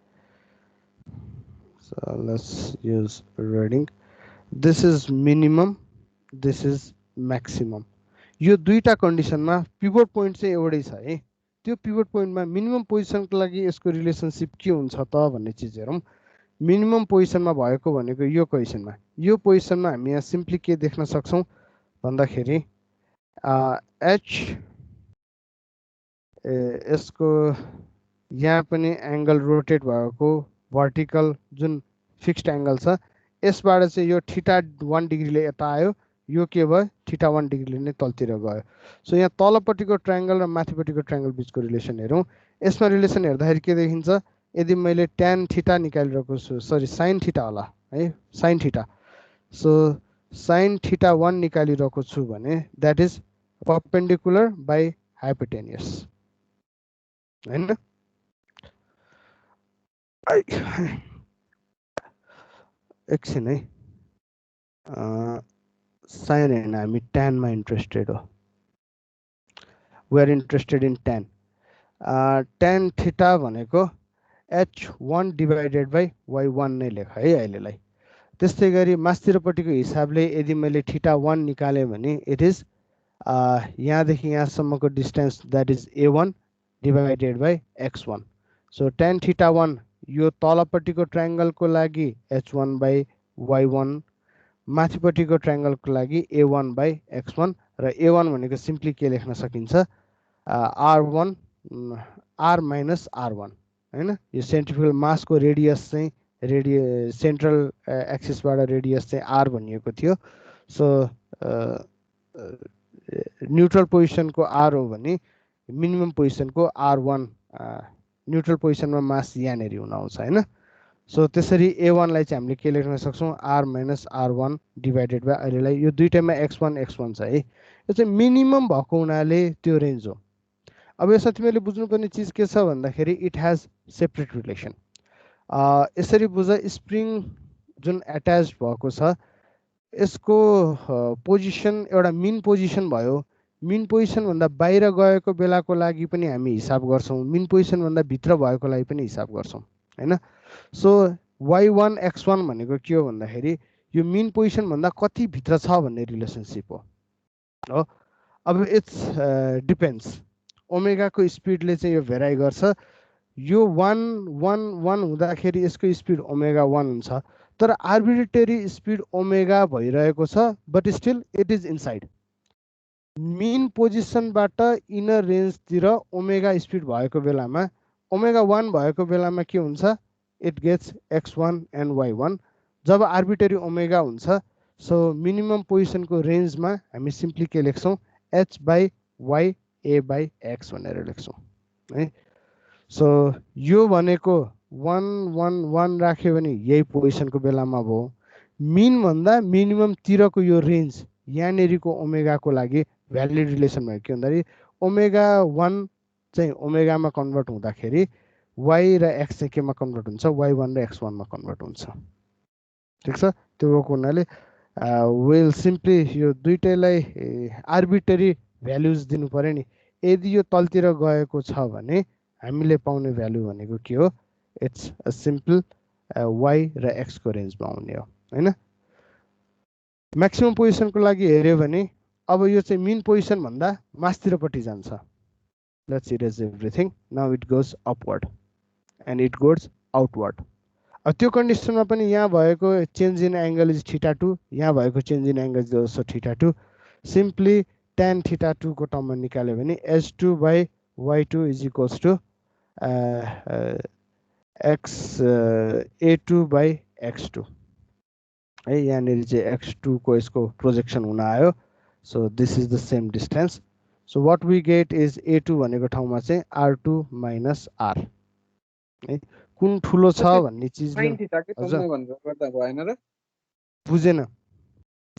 So let's use reading. This is minimum, this is maximum. यो दुईटा कन्डिसनमा पिभट पोइन्ट चाहिँ एउटै छ है। त्यो पिभट पोइन्टमा मिनिमम पोजिसनको लागि यसको रिलेसनसिप के हुन्छ त भन्ने चिज हेरौँ। मिनिमम पोजिसनमा भएको भनेको यो पोजिसनमा, यो पोजिसनमा हामी यहाँ सिम्पली के देख्न सक्छौँ भन्दाखेरि एच यसको यहाँ पनि एङ्गल रोटेट भएको भर्टिकल जुन फिक्स्ड एङ्गल छ यसबाट चाहिँ यो θ1 डिग्रीले यता आयो, यो के भयो θ1 डिग्रीले नै तलतिर गयो। सो यहाँ तलपट्टिको ट्रायङ्गल र माथिपट्टिको ट्रायङ्गल बिचको रिलेसन हेरौँ। यसमा रिलेसन हेर्दाखेरि के देखिन्छ, यदि मैले tan θ निकालिरहेको छु, सरी sin θ होला है, sin θ। सो sin θ1 निकालिरहेको छु भने that is perpendicular by hypotenuse हैन। एकछिन है, साइन होइन, हामी ट्यानमा इन्ट्रेस्टेड हो। We are interested in tan. tan θ भनेको h1 डिभाइडेड बाई y1 नै लेख है अहिलेलाई। त्यस्तै गरी मास्तिरपट्टिको हिसाबले यदि मैले θ1 निकालेँ भने इट इज यहाँदेखि यहाँसम्मको distance that is a1 divided by x1। So tan θ1 यो तलपट्टिको ट्रायङ्गलको लागि h1 बाई y1, माथिपट्टिको ट्रायङ्गलको लागि a1 बाई x1 र a1 भनेको सिम्पली के लेख्न सकिन्छ r1 r माइनस r1 हैन। यो सेन्ट्रिफ्युगल मासको रेडियस चाहिँ सेन्ट्रल एक्सिसबाट रेडियस चाहिँ r भनिएको थियो। सो न्युट्रल पोजिसनको r हो भने मिनिमम पोजिसनको r1, न्युट्रल पोजिसनमा मास यहाँनिर हुन आउँछ हैन। सो त्यसरी a1 लाई चाहिँ हामीले के लेख्न सक्छौँ r minus r1 divided by अहिलेलाई यो दुईटैमा x1 छ है। यो चाहिँ मिनिमम भएको हुनाले त्यो रेन्ज हो। अब यसमा तिमीले बुझ्नुपर्ने चिज के छ भन्दाखेरि इट हैज सेपरेट रिलेसन। यसरी बुझ, स्प्रिङ जुन एट्याच भएको छ यसको पोजिसन एउटा मिन पोजिसन भयो। मिन पोजिसन भन्दा बाहिर गएको बेलाको लागि पनि हामी हिसाब गर्छौँ, मिन पोजिसन भन्दा भित्र भएको लागि पनि हिसाब गर्छौँ हैन। सो y1 x1 भनेको के हो भन्दाखेरि यो मिन पोजिसन भन्दा कति भित्र छ भन्ने रिलेसनसिप हो। अब इट्स डिपेन्ड्स, ओमेगाको स्पिडले चाहिँ यो भेराइ गर्छ। यो 1 हुँदाखेरि यसको स्पिड ओमेगा 1 हुन्छ, तर आर्बिट्रेरी स्पिड ओमेगा भइरहेको छ, but still it is inside. Min पोजिसनबाट इनर रेन्जतिर ओमेगा स्पिड भएको बेलामा, ओमेगा 1 भएको बेलामा के हुन्छ, it gets x1 and y1। जब आर्बिट्रेरी ओमेगा हुन्छ, सो मिनिमम पोजिसनको रेन्जमा हामी सिम्पली के लेख्छौँ, h by y a by x भनेर लेख्छौँ है। सो यो भनेको 1 राख्यो भने यही पोजिसनको बेलामा भयो। मिन भन्दा मिनिमम तिरको यो रेन्ज यहाँनेरिको ओमेगाको लागि भ्यालिड रिलेसन भयो। के भन्दाखेरि ओमेगा 1 चाहिँ ओमेगामा कन्भर्ट हुँदाखेरि y र x चाहिँ केमा कन्भर्ट हुन्छ, y1 र x1 मा कन्भर्ट हुन्छ। ठिक छ, त्यो भएको हुनाले विल सिम्पली यो दुईटैलाई आर्बिट्रेरी भ्यालुज दिनु पर्यो नि। यदि यो तलतिर गएको छ भने हामीले पाउने भ्यालु भनेको के हो, इट्स अ सिम्पल y र x को रेन्जमा आउने हो हैन। म्याक्सिमम पोजिसनको लागि हेर्यो भने अब यो चाहिँ मिन पोजिसन भन्दा मास्तिरपट्टि जान्छ। Let's erase everything, now it goes upward and it goes outward. अब त्यो कन्डिसनमा पनि यहाँ भएको चेन्ज इन एङ्गल इज θ2, यहाँ भएको change in angle is also θ2। Simply tan θ2 को टर्ममा निकाल्यो भने h2 by y2 is equals to a2 by x2 है। यहाँनिर चाहिँ x2 को यसको प्रोजेक्सन हुन आयो। So this is the same distance. So what we get is a2 भनेको ठाउँमा चाहिँ r2 माइनस r है। कुन ठुलो छ भन्ने चिजले बुझेन,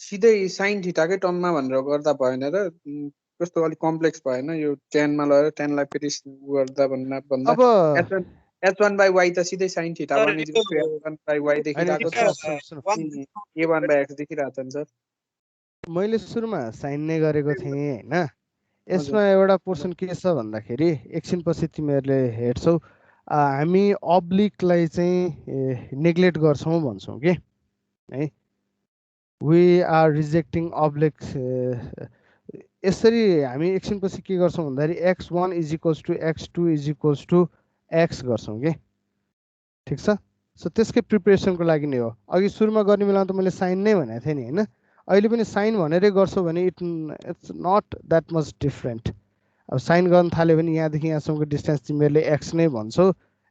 सिधै साइन थीटाकै टर्ममा भनेर गर्दा भएन र कस्तो अलि कम्प्लेक्स भएन यो टेनमा लगेर टेनलाई फेरि गर्दा भन्दा अब h1 बाई y त सिधै sine theta 1 is equal to h1 by y देखिरहेको छ, a1 बाई x देखिरहेको छ नि सर। मैले सुरुमा साइन नै गरेको थिएँ हैन। यसमा एउटा पोर्सन के छ भन्दाखेरि एकछिनपछि तिमीहरूले हेर्छौ, हामी अब्लिकलाई चाहिँ नेग्लेक्ट गर्छौँ भन्छौँ कि है, वी आर रिजेक्टिङ अब्लिक्स। यसरी हामी एकछिनपछि के गर्छौँ भन्दाखेरि x1 is equals to x2 is equals to x गर्छौँ कि। ठिक छ, सो त्यसकै प्रिपेरेसनको लागि नै हो। अघि सुरुमा गर्ने बेलामा त मैले साइन नै भनेको थिएँ नि हैन। अहिले पनि साइन भनेरै गर्छौ भने it's not that much different. अब साइन गर्न थाल्यो भने यहाँदेखि यहाँसम्मको डिस्टेन्स तिमीहरूले एक्स नै भन्छौ,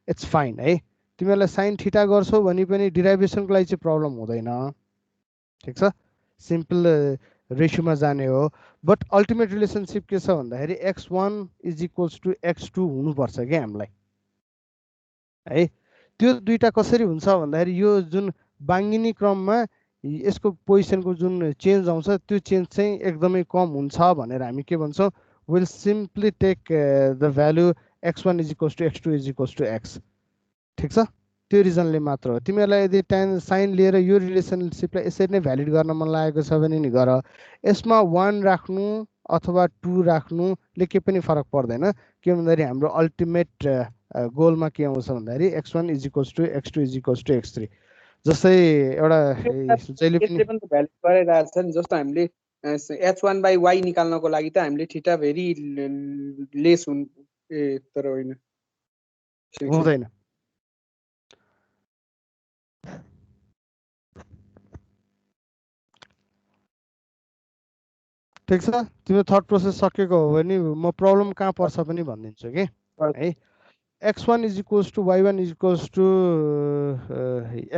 इट्स फाइन है। तिमीहरूलाई साइन थीटा गर्छौ भने पनि डिराइभेसनको लागि चाहिँ प्रब्लम हुँदैन। ठिक छ, सिम्पल रेसियोमा जाने हो। बट अल्टिमेट रिलेसनसिप के छ भन्दाखेरि x1 is equals to x2 हुनुपर्छ क्या हामीलाई है। त्यो दुईटा कसरी हुन्छ भन्दाखेरि यो जुन बाङ्गिनी क्रममा यसको पोजिसनको जुन चेन्ज आउँछ त्यो चेन्ज चाहिँ एकदमै कम हुन्छ भनेर हामी के भन्छौँ, will simply take the value x1 is equals to x2 is equals to x। ठिक छ, त्यो रिजनले मात्र हो। तिमीहरूलाई यदि टेन साइन लिएर यो रिलेसनसिपलाई यसरी नै भ्यालिड गर्न मन लागेको छ भने नि गर। यसमा 1 राख्नु अथवा 2 राख्नुले केही पनि फरक पर्दैन। के भन्दाखेरि हाम्रो अल्टिमेट गोलमा के आउँछ भन्दाखेरि x1 is equals to x2 is equals to x3। जस्तै एउटा जहिले पनि भ्यालिड गरिरहेको छ नि, जस्तो हामीले h1 बाई y निकाल्नको लागि त हामीले थीटा भेरी लेस हुन् तर होइन हुँदैन। ठिक छ, तिम्रो थर्ड प्रोसेस सकेको हो भने म प्रब्लम कहाँ पर्छ पनि भनिदिन्छु कि है। x1 is equals to y1 is equals to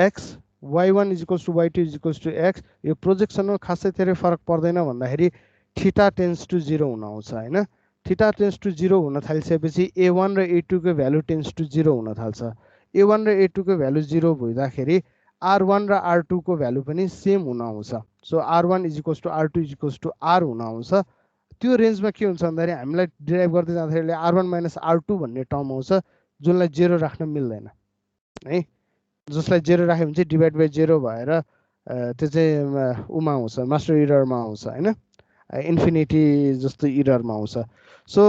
x, y1 is equals to y2 is equals to x। यो प्रोजेक्सनमा खासै धेरै फरक पर्दैन भन्दाखेरि थीटा टेन्स टु 0 हुन आउँछ हैन। थीटा टेन्स टु 0 हुन थालिसकेपछि a1 र a2 को भ्यालु टेन्स टु 0 हुन थाल्छ। a1 र a2 को भ्यालु 0 भइदाखेरि r1 र r2 को भ्यालु पनि सेम हुन आउँछ। So r1 is equals to r2 is equals to r हुन आउँछ। त्यो रेन्जमा के हुन्छ भन्दाखेरि हामीलाई डिराइभ गर्दै जाँदाखेरि R1 - R2 भन्ने टर्म आउँछ जुनलाई 0 राख्न मिल्दैन है, जसलाई 0 राख्यो भने चाहिँ डिभाइड बाई 0 भएर त्यो चाहिँ उमा आउँछ, मास्टर इररमा आउँछ होइन, इन्फिनिटी जस्तो इररमा आउँछ। सो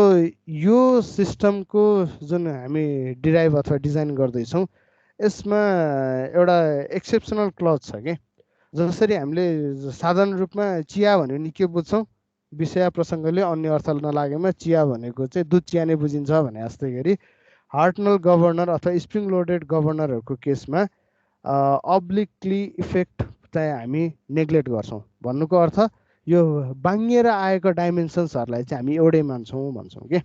यो सिस्टमको जुन हामी डिराइभ अथवा डिजाइन गर्दैछौँ यसमा एउटा एक्सेप्सनल क्लज छ कि जसरी हामीले साधारण रूपमा चिया भन्यो भने के बुझ्छौँ, विषय प्रसङ्गले अन्य अर्थ नलागेमा चिया भनेको चाहिँ दुध चिया नै बुझिन्छ भने जस्तै गरी हार्टनल गभर्नर अथवा स्प्रिङ लोडेड गभर्नरहरूको केसमा अब्लिकली इफेक्ट चाहिँ हामी नेग्लेक्ट गर्छौँ। भन्नुको अर्थ यो बाङ्गिएर आएको डाइमेन्सन्सहरूलाई चाहिँ हामी एउटै मान्छौँ भन्छौँ कि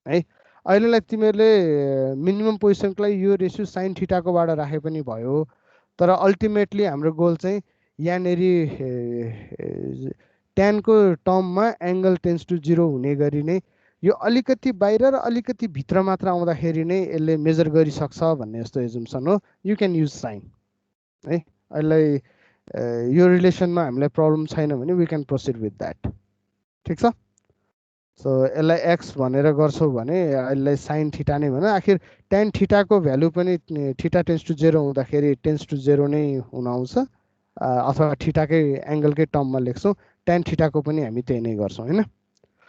है। अहिलेलाई तिमीहरूले मिनिमम पोजिसनको लागि यो रेसियो साइन थीटाकोबाट राखे पनि भयो, तर अल्टिमेटली हाम्रो गोल चाहिँ यहाँनेरि ट्यानको टर्ममा एङ्गल टेन्स टु 0 हुने गरी नै यो अलिकति बाहिर र अलिकति भित्र मात्र आउँदाखेरि नै यसले मेजर गरिसक्छ भन्ने जस्तो एजुम्सन हो। यु क्यान युज साइन है। अहिले यो रिलेसनमा हामीलाई प्रब्लम छैन भने we can proceed with that, ठिक छ। सो यसलाई एक्स भनेर गर्छौँ भने यसलाई साइन थीटा नै भनौँ। आखिर टेन थीटाको भ्यालु पनि थीटा टेन्स टु 0 हुँदाखेरि टेन्स टु 0 नै हुन आउँछ, अथवा थीटाकै एङ्गलकै टर्ममा लेख्छौँ, टेन थीटाको पनि हामी त्यही नै गर्छौँ होइन।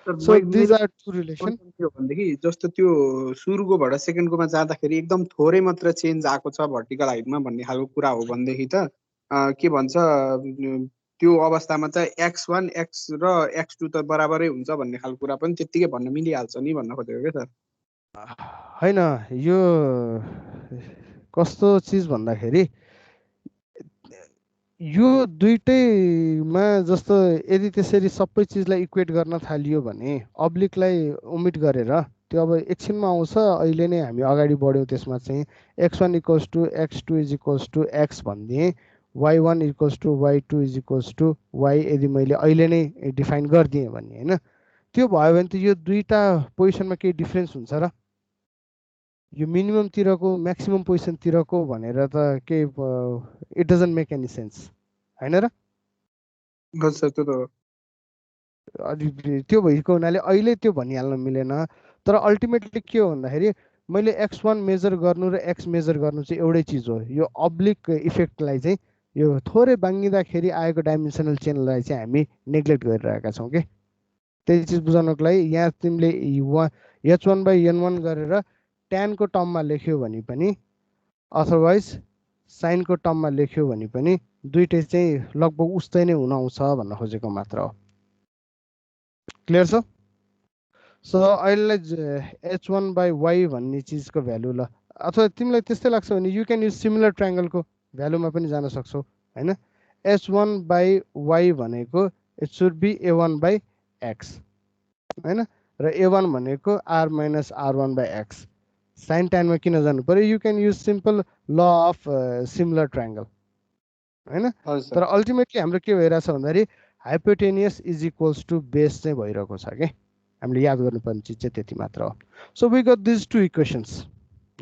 So these are two relation. भनेदेखि जस्तो त्यो सुरुकोबाट सेकेन्डकोमा जाँदाखेरि एकदम थोरै मात्र चेन्ज आएको छ भर्टिकल हाइटमा भन्ने खालको कुरा हो भनेदेखि त के भन्छ त्यो अवस्थामा चाहिँ x1 x र x2 त बराबरै हुन्छ भन्ने खालको कुरा पनि त्यत्तिकै भन्न मिलिहाल्छ नि भन्न खोजेको क्या सर। होइन, यो कस्तो चिज भन्दाखेरि यो दुइटैमा जस्तो यदि त्यसरी सबै चिजलाई इक्वेट गर्न थालियो भने अब्लिकलाई ओमिट गरेर त्यो अब एकछिनमा आउँछ। अहिले नै हामी अगाडि बढ्यौँ त्यसमा चाहिँ x1 = x2 = x भनिदिएँ, y1 = y2 = y यदि मैले अहिले नै डिफाइन गरिदिएँ भन्ने होइन। त्यो भयो भने त यो दुईवटा पोजिसनमा केही डिफ्रेन्स हुन्छ र यो मिनिममतिरको म्याक्सिमम पोजिसनतिरको भनेर त केही it doesn't make any sense होइन र। हजुर त्यो त अनि त्यो भएको हुनाले अहिले त्यो भनिहाल्न मिलेन। तर अल्टिमेटली के हो भन्दाखेरि मैले x1 मेजर गर्नु र x मेजर गर्नु चाहिँ एउटै चिज हो। यो अब्लिक इफेक्टलाई चाहिँ यो थोरै बाङ्गिँदाखेरि आएको डाइमेन्सनल चेनलाई चाहिँ हामी नेग्लेक्ट गरिरहेका छौँ कि त्यही चिज बुझाउनको लागि यहाँ तिमीले h1/n1 गरेर ट्यानको टर्ममा लेख्यो भने पनि अथरवाइज साइनको टर्ममा लेख्यो भने पनि दुइटै चाहिँ लगभग उस्तै नै हुन आउँछ भन्न खोजेको मात्र हो। क्लियर छ। सो अहिलेलाई h1/y भन्ने चिजको भ्यालु ल, अथवा तिमीलाई त्यस्तै लाग्छ भने यु क्यान युज सिमिलर ट्रायङ्गलको भ्यालुमा पनि जान सक्छौ होइन। h1/y भनेको इट सुड बी a1/x होइन, र a1 भनेको r - r1/x। साइन ट्यानमा किन जानु पर्यो, you can use simple law of similar triangle होइन। तर अल्टिमेटली हाम्रो के भइरहेछ भन्दाखेरि hypotenuse is equals to base चाहिँ भइरहेको छ कि हामीले याद गर्नुपर्ने चिज चाहिँ त्यति मात्र हो। So we got these two equations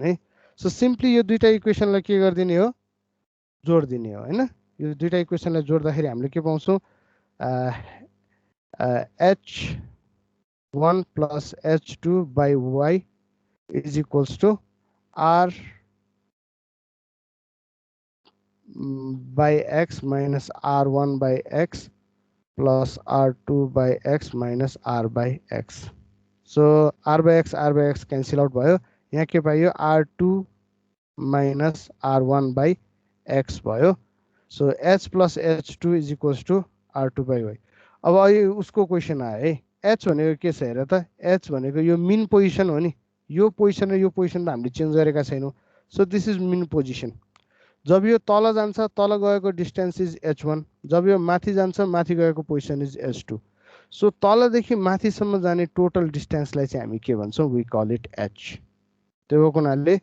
है। सो सिम्पली यो दुईवटा इक्वेसनलाई के गरिदिने हो, जोडिदिने हो होइन। यो दुईवटा इक्वेसनलाई जोड्दाखेरि हामीले के पाउँछौँ, h1 + h2/y is equals to r/x minus r1/x plus r2/x minus r/x. So r/x cancel out भयो, यहाँ के पाइयो r2 minus r1/x भयो। So h plus h2 is equals to r2/y। अब अहिले उसको क्वेसन आयो है, h भनेको के छ हेर त, h भनेको यो मिन पोजिसन हो नि। यो पोजिसन र यो पोजिसन त हामीले चेन्ज गरेका छैनौँ। So this is min position. जब यो तल जान्छ तल गएको डिस्टेन्स इज h1, जब यो माथि जान्छ माथि गएको पोजिसन इज h2। सो तलदेखि माथिसम्म जाने टोटल डिस्टेन्सलाई चाहिँ हामी के भन्छौँ, वी कल इट h। त्यो भएको हुनाले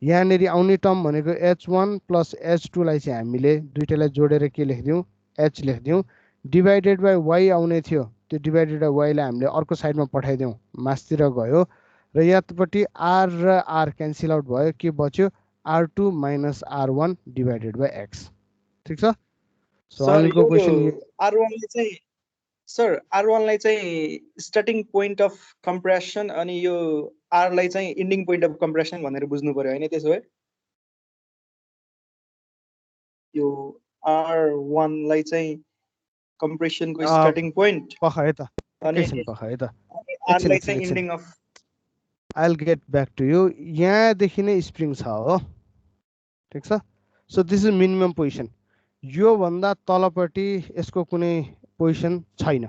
यहाँनिर आउने टर्म भनेको h1 + h2 लाई चाहिँ हामीले दुईटैलाई जोडेर के लेखिदिउँ, h लेखिदिउँ। डिभाइडेड बाई y आउने थियो, त्यो डिभाइडेड बाई y लाई हामीले अर्को साइडमा पठाइदिउँ, मासतिर गयो र यतापट्टि r र r क्यान्सल आउट भयो, के बच्यो r2 minus r1 divided by x। ठिक छ। सो अहिलेको क्वेसन r1 ले चाहिँ सर R1 लाई चाहिँ स्टार्टिङ पोइन्ट अफ कम्प्रेसन अनि यो R लाई चाहिँ इन्डिङ पोइन्ट अफ कम्प्रेसन भनेर बुझ्नु पर्यो हैन त्यसो भए यो R1 लाई चाहिँ कम्प्रेसनको स्टार्टिङ पोइन्ट पख है त अनि एकैछिन पख है त R लाई चाहिँ ending of I'll get back to you. यहाँदेखि नै स्प्रिङ छ हो ठिक छ so this is minimum position यो भन्दा तलपट्टि यसको कुनै पोजिसन छैन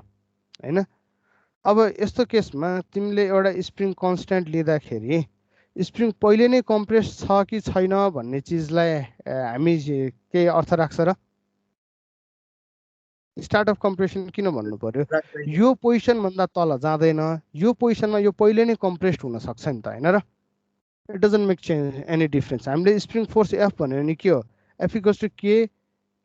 हैन अब यस्तो केसमा तिमीले एउटा स्प्रिङ कन्स्ट्यान्ट लिँदाखेरि स्प्रिङ पहिले नै कम्प्रेस छ कि छैन भन्ने चिजलाई हामी के अर्थ राख्छ र स्टार्ट अफ कम्प्रेसन किन भन्नु पर्यो यो पोजिसन भन्दा तल जाँदैन यो पोजिसनमा यो पहिले नै कम्प्रेस्ड हुन सक्छ नि त हैन र it doesn't make change any difference हामीले स्प्रिङ फोर्स एफ भन्यो भने के हो F equals to k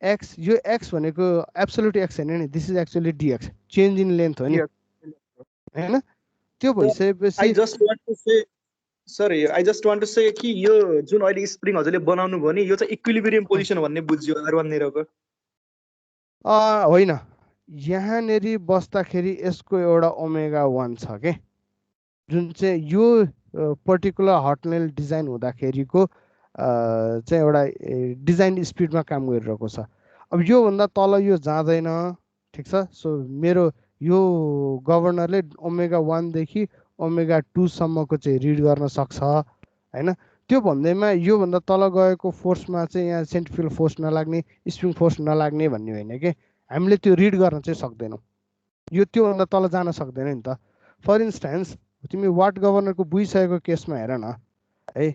x यो एक्स भनेको एब्सोल्युट एक्स हैन नि this is actually dx change in length हो नि हैन त्यो भइसकेपछि I just want to say sorry I just want to say कि यो जुन अहिले स्प्रिङ हजुरले बनाउनु भयो नि यो चाहिँ इक्विलिब्रियम पोजिसन भन्ने बुझ्यो R1 नेरको होइन यहाँनेरि बस्दाखेरि यसको एउटा ओमेगा 1 छ के जुन चाहिँ यो पर्टिकुलर हटनेल डिजाइन हुँदाखेरिको चाहिँ एउटा डिजाइन स्पिडमा काम गरिरहेको छ अब योभन्दा तल यो जाँदैन ठिक छ सो मेरो यो गभर्नरले ओमेगा 1 देखि ओमेगा 2 सम्मको चाहिँ रिड गर्न सक्छ हैन त्यो भन्दैमा योभन्दा तल गएको फोर्समा चाहिँ यहाँ सेन्ट्रिफ्युगल फोर्स नलाग्ने स्प्रिङ फोर्स नलाग्ने भन्ने होइन कि हामीले त्यो रिड गर्न चाहिँ सक्दैनौँ यो त्योभन्दा तल जान सक्दैन नि त फर इन्स्टेन्स तिमी वाट गभर्नरको बुझिसकेको केसमा हेर न है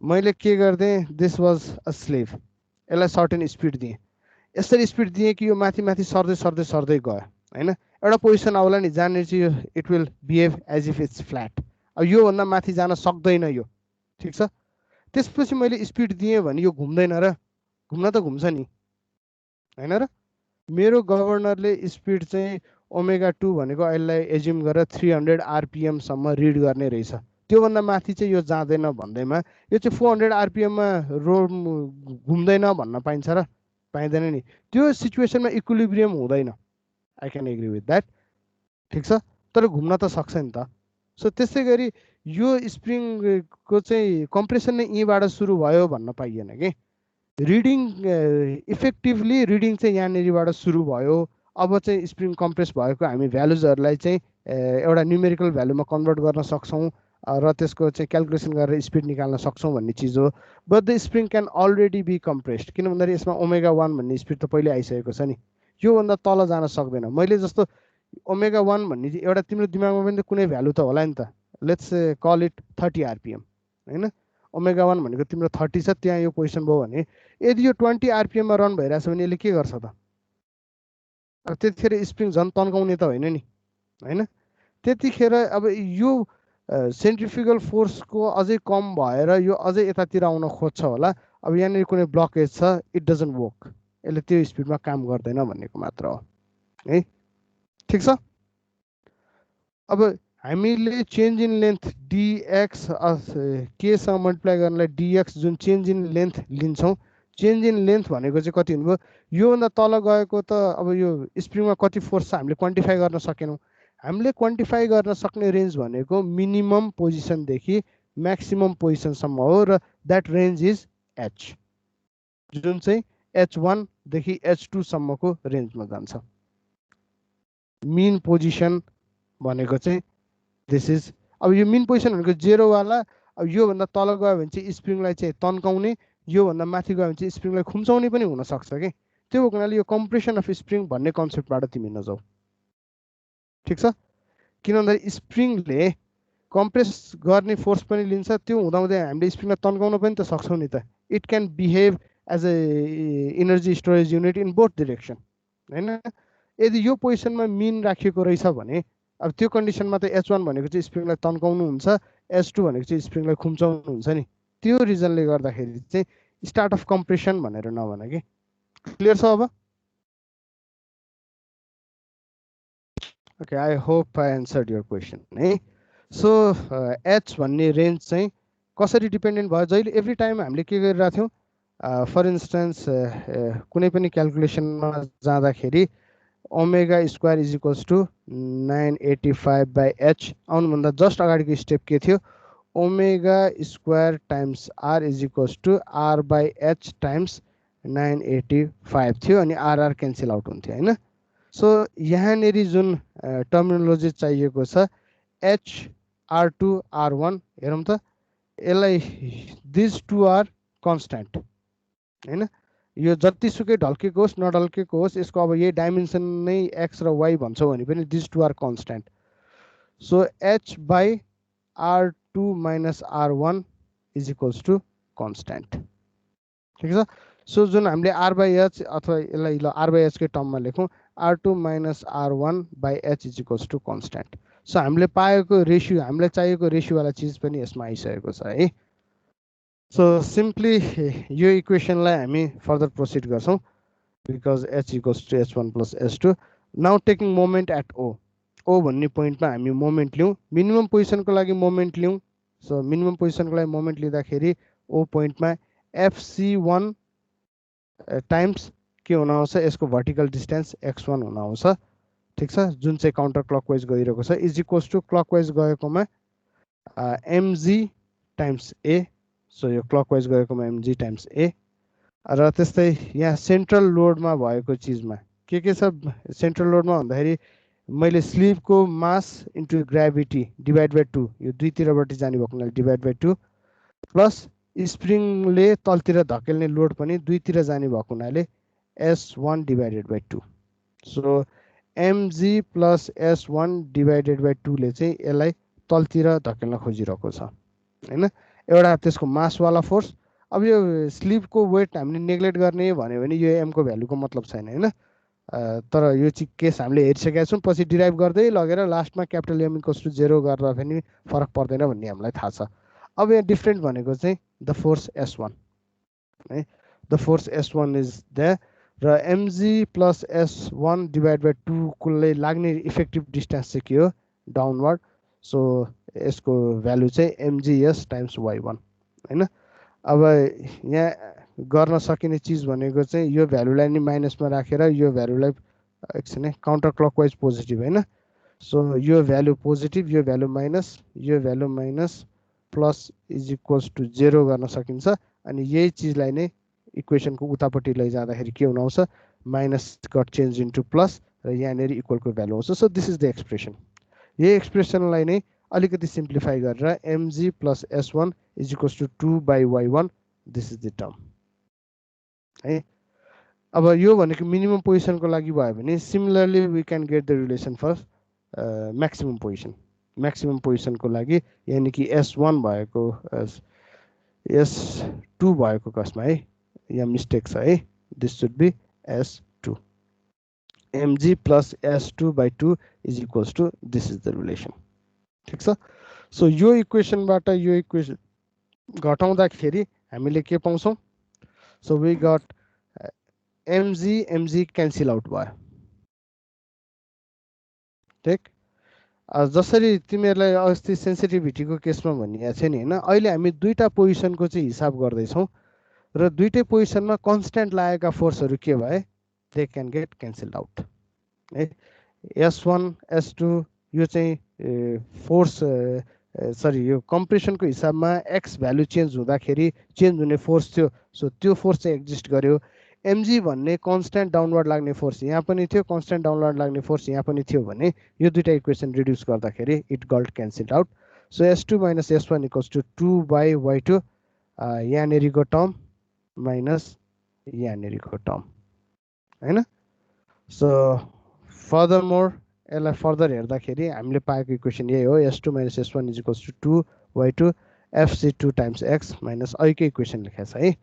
मैले के गरिदिएँ दिस वाज अ स्लेभ यसलाई सर्टेन स्पिड दिएँ यसरी स्पिड दिएँ कि यो माथि माथि सर्दै सर्दै सर्दै गयो हैन एउटा पोजिसन आउला नि जहाँनिर चाहिँ यो it will behave as if it's flat अब योभन्दा माथि जान सक्दैन यो ठिक छ त्यसपछि मैले स्पिड दिएँ भने यो घुम्दैन र घुम्न त घुम्छ नि हैन र मेरो गभर्नरले स्पिड चाहिँ ओमेगा 2 भनेको अहिलेलाई एज्युम गरेर 300 RPM सम्म रिड गर्ने रहेछ त्योभन्दा माथि चाहिँ यो जाँदैन भन्दैमा यो चाहिँ 400 RPM मा रोड घुम्दैन भन्न पाइन्छ र पाइँदैन नि त्यो सिचुएसनमा इक्विलिब्रियम हुँदैन I can agree with that ठिक छ तर घुम्न त सक्छ नि त सो त्यसै गरी यो स्प्रिङको चाहिँ कम्प्रेसन नै यहीँबाट सुरु भयो भन्न पाइएन कि रिडिङ इफेक्टिभली रिडिङ चाहिँ यहाँनिरबाट सुरु भयो अब चाहिँ स्प्रिङ कम्प्रेस भएको हामी भ्यालुजहरूलाई चाहिँ एउटा न्युमेरिकल भ्यालुमा कन्भर्ट गर्न सक्छौँ र त्यसको चाहिँ क्यालकुलेसन गरेर स्पिड निकाल्न सक्छौँ भन्ने चिज हो but the spring can already be compressed किन भन्दाखेरि यसमा ओमेगा 1 भन्ने स्पिड त पहिले आइसकेको छ नि योभन्दा तल जान सक्दैन मैले जस्तो ओमेगा 1 भन्ने एउटा तिम्रो दिमागमा पनि कुनै भ्यालु त होला नि त लेट्स कल इट 30 RPM हैन ओमेगा 1 भनेको तिम्रो 30 छ त्यहाँ यो पोजिसन भयो भने यदि यो 20 RPM मा रन भइरहेछ भने यसले के गर्छ त अब त्यतिखेर स्प्रिङ झन् तन्काउने त होइन नि हैन त्यतिखेर अब यो सेन्ट्रिफ्युगल फोर्सको अझै कम भएर यो अझै यतातिर आउन खोज्छ होला अब यहाँनिर कुनै ब्लकेज छ इट डजन्ट वर्क यसले त्यो स्पिडमा काम गर्दैन भन्नेको मात्र हो है ठिक छ अब हामीले चेन्ज इन लेन्थ dx केसँग मल्टिप्लाई गर्नलाई dx जुन चेन्ज इन लेन्थ लिन्छौँ चेन्ज इन लेन्थ भनेको चाहिँ कति हुनुभयो योभन्दा तल गएको त अब यो स्प्रिङमा कति फोर्स छ हामीले क्वान्टिफाई गर्न सकेनौँ हामीले क्वान्टिफाई गर्न सक्ने रेन्ज भनेको मिनिमम पोजिसनदेखि म्याक्सिमम पोजिसनसम्म हो र द्याट रेन्ज इज h जुन चाहिँ h1 देखि h2 सम्मको रेन्जमा जान्छ मिन पोजिसन भनेको चाहिँ दिस इज अब यो मिन पोजिसन भनेको 0 वाला अब योभन्दा तल गयो भने चाहिँ स्प्रिङलाई चाहिँ तन्काउने योभन्दा माथि गयो भने चाहिँ स्प्रिङलाई खुम्चाउने पनि हुनसक्छ कि त्यो भएको हुनाले यो कम्प्रेसन अफ स्प्रिङ भन्ने कन्सेप्टबाट तिमी नजाऊ ठिक छ किन भन्दाखेरि स्प्रिङले कम्प्रेस गर्ने फोर्स पनि लिन्छ त्यो हुँदाहुँदै हामीले स्प्रिङलाई तन्काउन पनि त सक्छौँ नि त it can behave as a energy storage unit in both direction हैन यदि यो पोजिसनमा मिन राखिएको रहेछ भने अब त्यो कन्डिसनमा त h1 भनेको चाहिँ स्प्रिङलाई तन्काउनु हुन्छ h2 भनेको चाहिँ स्प्रिङलाई खुम्चाउनु हुन्छ नि त्यो रिजनले गर्दाखेरि चाहिँ स्टार्ट अफ कम्प्रेसन भनेर नभन कि क्लियर छ अब okay I hope I answered your question है सो h भन्ने रेन्ज चाहिँ कसरी डिपेन्डेन्ट भयो जहिले एभ्री टाइम हामीले के गरिरहेको थियौँ फर इन्स्टेन्स कुनै पनि क्यालकुलेसनमा जाँदाखेरि omega square is equals to 985/h आउनुभन्दा जस्ट अगाडिको स्टेप के थियो omega square times r is equals to r/h times 985 थियो अनि आरआर क्यान्सल आउट हुन्थ्यो होइन सो यहाँनिर जुन टर्मिनोलोजी चाहिएको छ HR2 R1 हेरौँ त यसलाई दिस टु आर कन्स्ट्यान्ट होइन यो जतिसुकै ढल्केको होस् नढल्केको होस् यसको अब यही डाइमेन्सन नै एक्स र वाई भन्छौँ भने पनि this two are constant so h/r2 minus r1 is equals to constant ठिक छ सो जुन हामीले r/h अथवा यसलाई ल r/h कै टर्ममा लेखौँ r2 minus r1/h is equals to constant so हामीले पाएको रेसियो हामीलाई चाहिएको रेसियोवाला चिज पनि यसमा आइसकेको छ है सो सिम्पली यो इक्वेसनलाई हामी फर्दर प्रोसिड गर्छौँ because h equals to h1 plus h2 now taking moment at O भन्ने पोइन्टमा हामी मोमेन्ट लिउँ मिनिमम पोजिसनको लागि मोमेन्ट लिउँ सो मिनिमम पोजिसनको लागि मोमेन्ट लिँदाखेरि ओ पोइन्टमा FC1 टाइम्स के हुन आउँछ यसको भर्टिकल डिस्टेन्स x1 हुन आउँछ ठिक छ जुन चाहिँ काउन्टर क्लकवाइज गइरहेको छ इज इक्वल्स टु क्लकवाइज गएकोमा mg टाइम्स a सो यो क्लकवाइज गएकोमा mg टाइम्स a र त्यस्तै यहाँ सेन्ट्रल लोडमा भएको चिजमा के छ सेन्ट्रल लोडमा भन्दाखेरि मैले स्लिपको mass into gravity divide by 2 यो दुईतिरबाट जाने भएको हुनाले डिभाइड बाई 2 प्लस स्प्रिङले तलतिर धकेल्ने लोड पनि दुईतिर जाने भएको हुनाले S1 divided by 2 so mg plus S1 divided by 2 ले चाहिँ यसलाई तलतिर धकेल्न खोजिरहेको छ होइन एउटा त्यसको मासवाला फोर्स अब यो स्लिपको वेट हामीले नेग्लेक्ट गर्ने भन्यो भने यो एमको भ्यालुको मतलब छैन होइन तर यो चाहिँ केस हामीले हेरिसकेका छौँ पछि डिराइभ गर्दै लगेर लास्टमा क्यापिटल एम इक्वल्स टु 0 गरेर पनि फरक पर्दैन भन्ने हामीलाई थाहा छ अब यहाँ डिफ्रेन्ट भनेको चाहिँ द फोर्स S1 है the force S1 is the र mg plus S1 divide by 2 कुलले लाग्ने इफेक्टिभ डिस्टेन्स चाहिँ के हो डाउनवर्ड सो यसको भ्यालु चाहिँ mgs टाइम्स y1 होइन अब यहाँ गर्न सकिने चिज भनेको चाहिँ यो भ्यालुलाई नि माइनसमा राखेर यो भ्यालुलाई एकछिन है काउन्टर क्लकवाइज पोजिटिभ होइन सो यो भ्यालु पोजिटिभ यो value minus plus is equals to 0 गर्न सकिन्छ अनि यही चिजलाई नै इक्वेसनको उतापट्टि लैजाँदाखेरि के हुन आउँछ minus got change into plus र यहाँनिर इक्वलको भ्यालु आउँछ so this is the expression यही एक्सप्रेसनलाई नै अलिकति सिम्प्लिफाई गरेर mg plus S1 is equals to 2/y1 this is the term है अब यो भनेको मिनिमम पोजिसनको लागि भयो भने similarly we can get the relation for maximum पोजिसनको लागि यानि कि S1 भएको S2 भएको कसमा है यहाँ मिस्टेक छ है this should be S2 mg plus S2/2 is equals to this is the relation ठिक छ सो यो इक्वेसनबाट यो इक्वेसन घटाउँदाखेरि हामीले के पाउँछौँ so we got mg cancel out भयो ठिक जसरी तिमीहरूलाई अस्ति सेन्सिटिभिटीको केसमा भनिएको छ नि होइन अहिले हामी दुईटा पोजिसनको चाहिँ हिसाब गर्दैछौँ र दुईटै पोजिसनमा कन्स्ट्यान्ट लागेका फोर्सहरू के भए they can get cancel out है S1 S2 यो चाहिँ फोर्स सरी यो कम्प्रेसनको हिसाबमा एक्स भ्यालु चेन्ज हुँदाखेरि चेन्ज हुने फोर्स थियो सो त्यो फोर्स चाहिँ एक्जिस्ट गर्यो mg भन्ने कन्स्ट्यान्ट डाउनवर्ड लाग्ने फोर्स यहाँ पनि थियो कन्स्ट्यान्ट डाउनवर्ड लाग्ने फोर्स यहाँ पनि थियो भने यो दुईटा इक्वेसन रिड्युस गर्दाखेरि it got cancelled out so S2 minus S1 equals to 2/y2 यहाँनिरको टर्म माइनस यहाँनिरको टर्म होइन सो फर्दर मोर यसलाई फर्दर हेर्दाखेरि हामीले पाएको इक्वेसन यही हो S2 minus S1 is equals to 2/y2 FC2 times x minus अहिलेकै इक्वेसन लेखेको छ है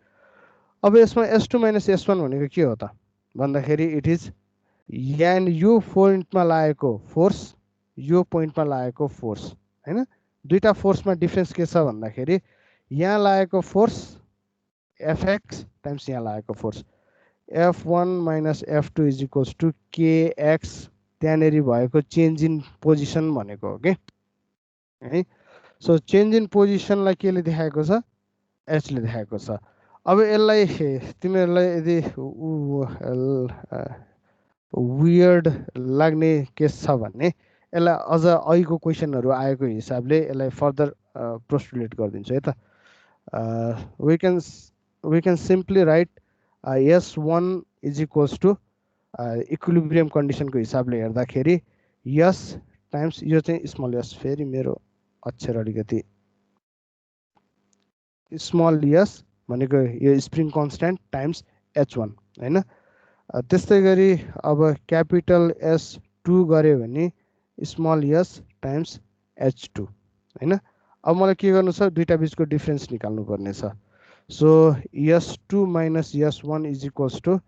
अब यसमा S2 माइनस S1 भनेको के हो त भन्दाखेरि इट इज यहाँ यो पोइन्टमा लागेको फोर्स यो पोइन्टमा लागेको फोर्स होइन दुईटा फोर्समा डिफ्रेन्स के छ भन्दाखेरि यहाँ लागेको फोर्स Fx टाइम्स यहाँ लागेको force F1 minus F2 is equals to kx त्यहाँनिर भएको चेन्ज इन पोजिसन भनेको हो कि है सो चेन्ज इन पोजिसनलाई केले देखाएको छ h ले देखाएको छ अब यसलाई तिमीहरूलाई यदि वियर्ड लाग्ने केस छ भने यसलाई अझ अहिलेको क्वेसनहरू आएको हिसाबले यसलाई फर्दर पोस्टुलेट गरिदिन्छु है त we can simply write S1 is equals to equilibrium कन्डिसनको हिसाबले हेर्दाखेरि S टाइम्स यो चाहिँ स्मल s फेरि मेरो अक्षर अलिकति स्मल s भनेको यो स्प्रिङ कन्स्ट्यान्ट टाइम्स H1 हैन त्यस्तै गरी अब क्यापिटल S2 गर्यो भने स्मल s टाइम्स H2 हैन अब मलाई के गर्नु छ दुईटा बीचको डिफरेन्स निकाल्नु पर्ने छ so S2 minus S1 is equals to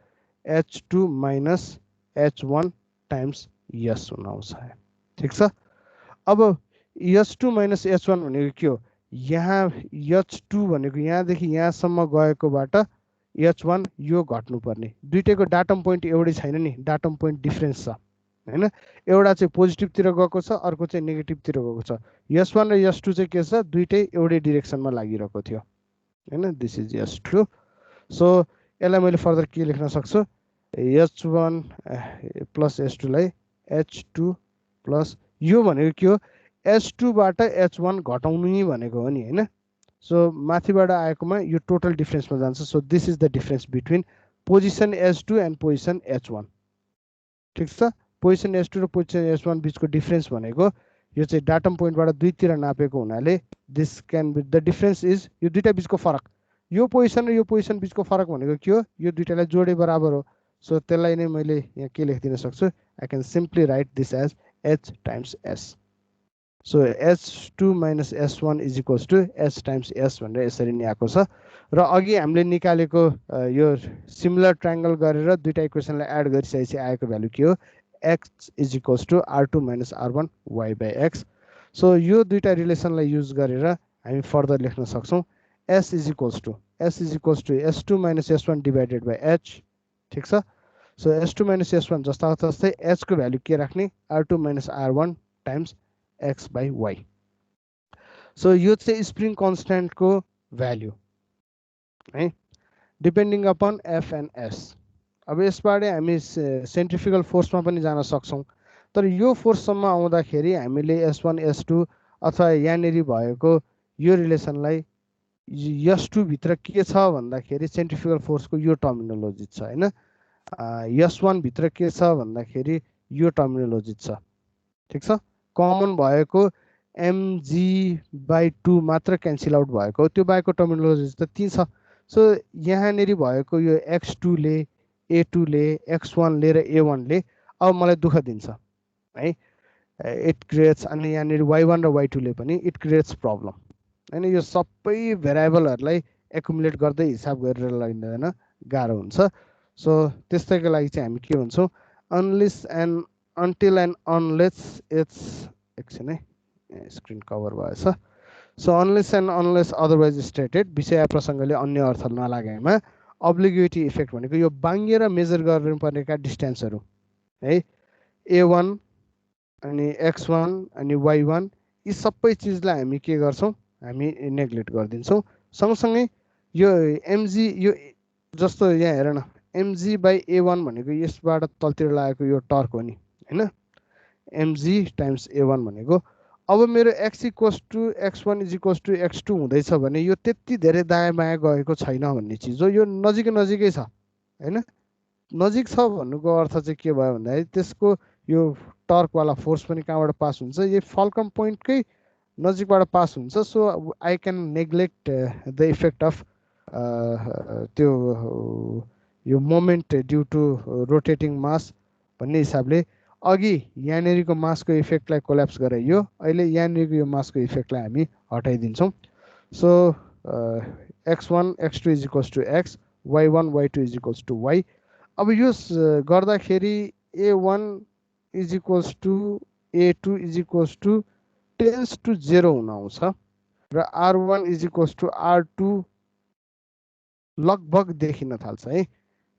H2 minus H1 times S हुन आउँछ ठीक छ अब S2 minus H1 भनेको के हो यहाँ H2 भनेको यहाँदेखि यहाँसम्म गएकोबाट H1 यो घट्नु पर्ने दुईटैको डाटम पोइन्ट एउटै छैन नि डाटम पोइन्ट डिफरेन्स छ हैन एउटा चाहिँ पोजिटिभ तिर गएको छ अर्को चाहिँ नेगेटिभ तिर गएको छ S1 र S2 चाहिँ के छ दुईटै एउटै डिरेक्सनमा लागिरहेको थियो हैन दिस इज S2 सो यसलाई मैले फर्दर के लेख्न सक्छु H1 प्लस S2 लाई H2 प्लस यो भनेको के हो S2 बाट H1 घटाउनु नि भनेको हो नि हैन सो माथिबाट आएकोमा यो टोटल डिफरेन्समा जान्छ so this is the difference between position S2 and position H1 ठीक छ पोजिसन S2 र पोजिसन S1 बीचको डिफरेन्स भनेको यो चाहिँ डाटम पोइन्टबाट दुईतिर नापेको हुनाले this can be the difference is यो दुईटा बीचको फरक यो पोजिसन र यो पोजिसन बीचको फरक भनेको के हो यो दुईटालाई जोडे बराबर हो सो त्यसलाई नै मैले यहाँ के लेखिदिन सक्छु I can simply write this as H times S so H2 minus S1 is equals to H times S भनेर यसरी नि आएको छ र अघि हामीले निकालेको यो सिमिलर ट्रायंगल गरेर दुईटा इक्वेसनलाई एड गरिसकेपछि आएको भ्यालु के हो x is equals to R2 minus R1 y by x so यो दुईटा रिलेसनलाई युज गरेर हामी फर्दर लेख्न सक्छौं S is equals to S2 minus S1 divided by H ठीक छ सो S2 minus S1 जस्तै H को भ्यालु के राख्ने R2 minus R1 times x by y so यो चाहिँ स्प्रिङ कन्स्ट्यान्ट को भ्यालु है depending upon F and S अब यसबाट हामी सेन्ट्रिफ्युगल फोर्समा पनि जान सक्छौं तर यो फोर्ससम्म आउँदाखेरि हामीले S1 S2 अथवा यहाँनेरि भएको यो रिलेसनलाई S2 भित्र के छ भन्दाखेरि सेन्ट्रिफ्युगल फोर्सको यो टर्मिनोलोजी छ हैन S1 भित्र के छ भन्दाखेरि यो टर्मिनोलोजी छ ठीक छ कमन भएको mg/2 मात्र क्यान्सल आउट भएको त्यो बाहेकको टर्मिनोलोजी त 3 छ सो यहाँनेरि भएको यो x2 ले a2 ले x1 ले र a1 ले अब मलाई दुःख दिन्छ है इट क्रिएट्स अनि यहाँनेरि y1 र y2 ले पनि इट क्रिएट्स प्रब्लम हैन यो सबै भेरिएबलहरुलाई एकुमुलेट गर्दै हिसाब गरेर लाग्दैन गाह्रो हुन्छ सो त्यस्तैको लागि चाहिँ हामी के भन्छौं unless and until and unless it's एकछिन है स्क्रिन कभर भएछ so unless and unless otherwise stated विषय प्रसंगले अन्य अर्थ नलागेमा अब्लिगेटी इफेक्ट भनेको यो बाङ्गेर मेजर गर्नुपर्नेका डिस्टेन्सहरु है a1 अनि x1 अनि y1 यी सबै चीजलाई हामी के गर्छौं हामी नेग्लेक्ट गर्दिन्छौं सँगसँगै यो mg यो जस्तो यहाँ हेर न mg/a1 भनेको यसबाट तलतिर लागेको यो टर्क हो नि हैन mg टाइम्स a1 भनेको अब मेरो x = x1 = x2 हुँदैछ भने यो त्यति धेरै दायाँ बायाँ गएको छैन भन्ने चीज हो यो नजिकै छ हैन नजिक छ भन्नुको अर्थ चाहिँ के भयो भन्दाखेरि त्यसको यो टर्क वाला फोर्स पनि कहाँबाट पास हुन्छ यो फल्कम पोइन्टकै नजिकबाट पास हुन्छ so I can neglect the effect of त्यो यो मोमेन्ट ड्यू टु रोटेटिङ मास भन्ने हिसाबले अघि यहाँनेरिको मासको इफेक्टलाई कोल्याप्स गराइयो अहिले यहाँनेरिको यो मासको इफेक्टलाई हामी हटाइदिन्छौं so x1 x2 = x y1 y2 = y अब यो गर्दाखेरि a1 = a2 tends to 0 हुन आउँछ र r1 = r2 लगभग देखिन थाल्छ है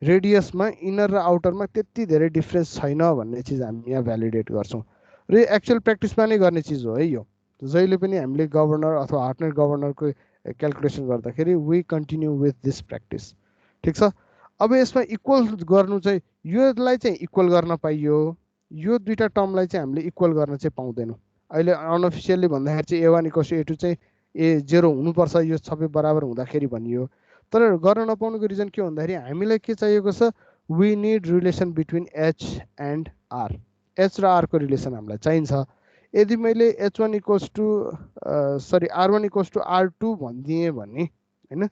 रेडियसमा इनर र आउटरमा त्यति धेरै डिफरेन्स छैन भन्ने चीज हामी यहाँ भ्यालिडेट गर्छौं र एक्चुअल प्र्याक्टिसमा नै गर्ने चीज हो है यो जहिले पनि हामीले गभर्नर अथवा हार्टनेट गभर्नरको क्याल्कुलेसन गर्दाखेरि we continue with this practice ठीक छ अब यसमा इक्वल गर्नु चाहिँ योलाई चाहिँ इक्वल गर्न पाइयो, यो दुईटा टर्मलाई चाहिँ हामीले इक्वल गर्न चाहिँ पाउँदैनौँ। अहिले अनअफिसियल्ली भन्दाखेरि चाहिँ A1 = A2 चाहिँ A0 हुनुपर्छ, यो सबै बराबर हुँदाखेरि भनियो। तर गर्न नपाउनुको रिजन के भन्दाखेरि हामीलाई के चाहिएको छ, we need relation between H and R। H र R को रिलेसन हामीलाई चाहिन्छ। यदि मैले R1 = R2 भनिदिएँ भने हैन,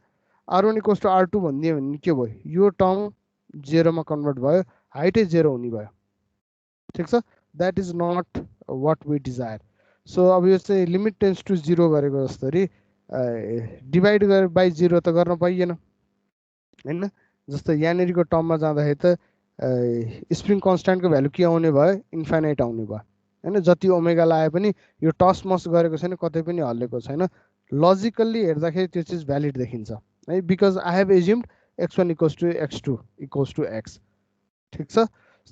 R1 = R2 भनिदिएँ भने के भयो, यो टर्म 0 मा कन्भर्ट भयो, हाइटै 0 हुने भयो। ठिक छ, that is not what we desire. So अब यो चाहिँ लिमिट टेन्स टु 0 गरेको जस्तै डिभाइड गरेर बाई 0 त गर्न पाइएन हैन। जस्तो यहाँनिरको टर्ममा जाँदाखेरि त स्प्रिङ कन्स्ट्यान्टको भ्यालु के आउने भयो, इन्फाइनाइट आउने भयो हैन। जति ओमेगा लाए पनि यो टस मस गरेको छैन, कतै पनि हल्लेको छैन। लजिकल्ली हेर्दाखेरि त्यो चिज भ्यालिड देखिन्छ है, because I have assumed x1 = x2 = x। ठिक छ,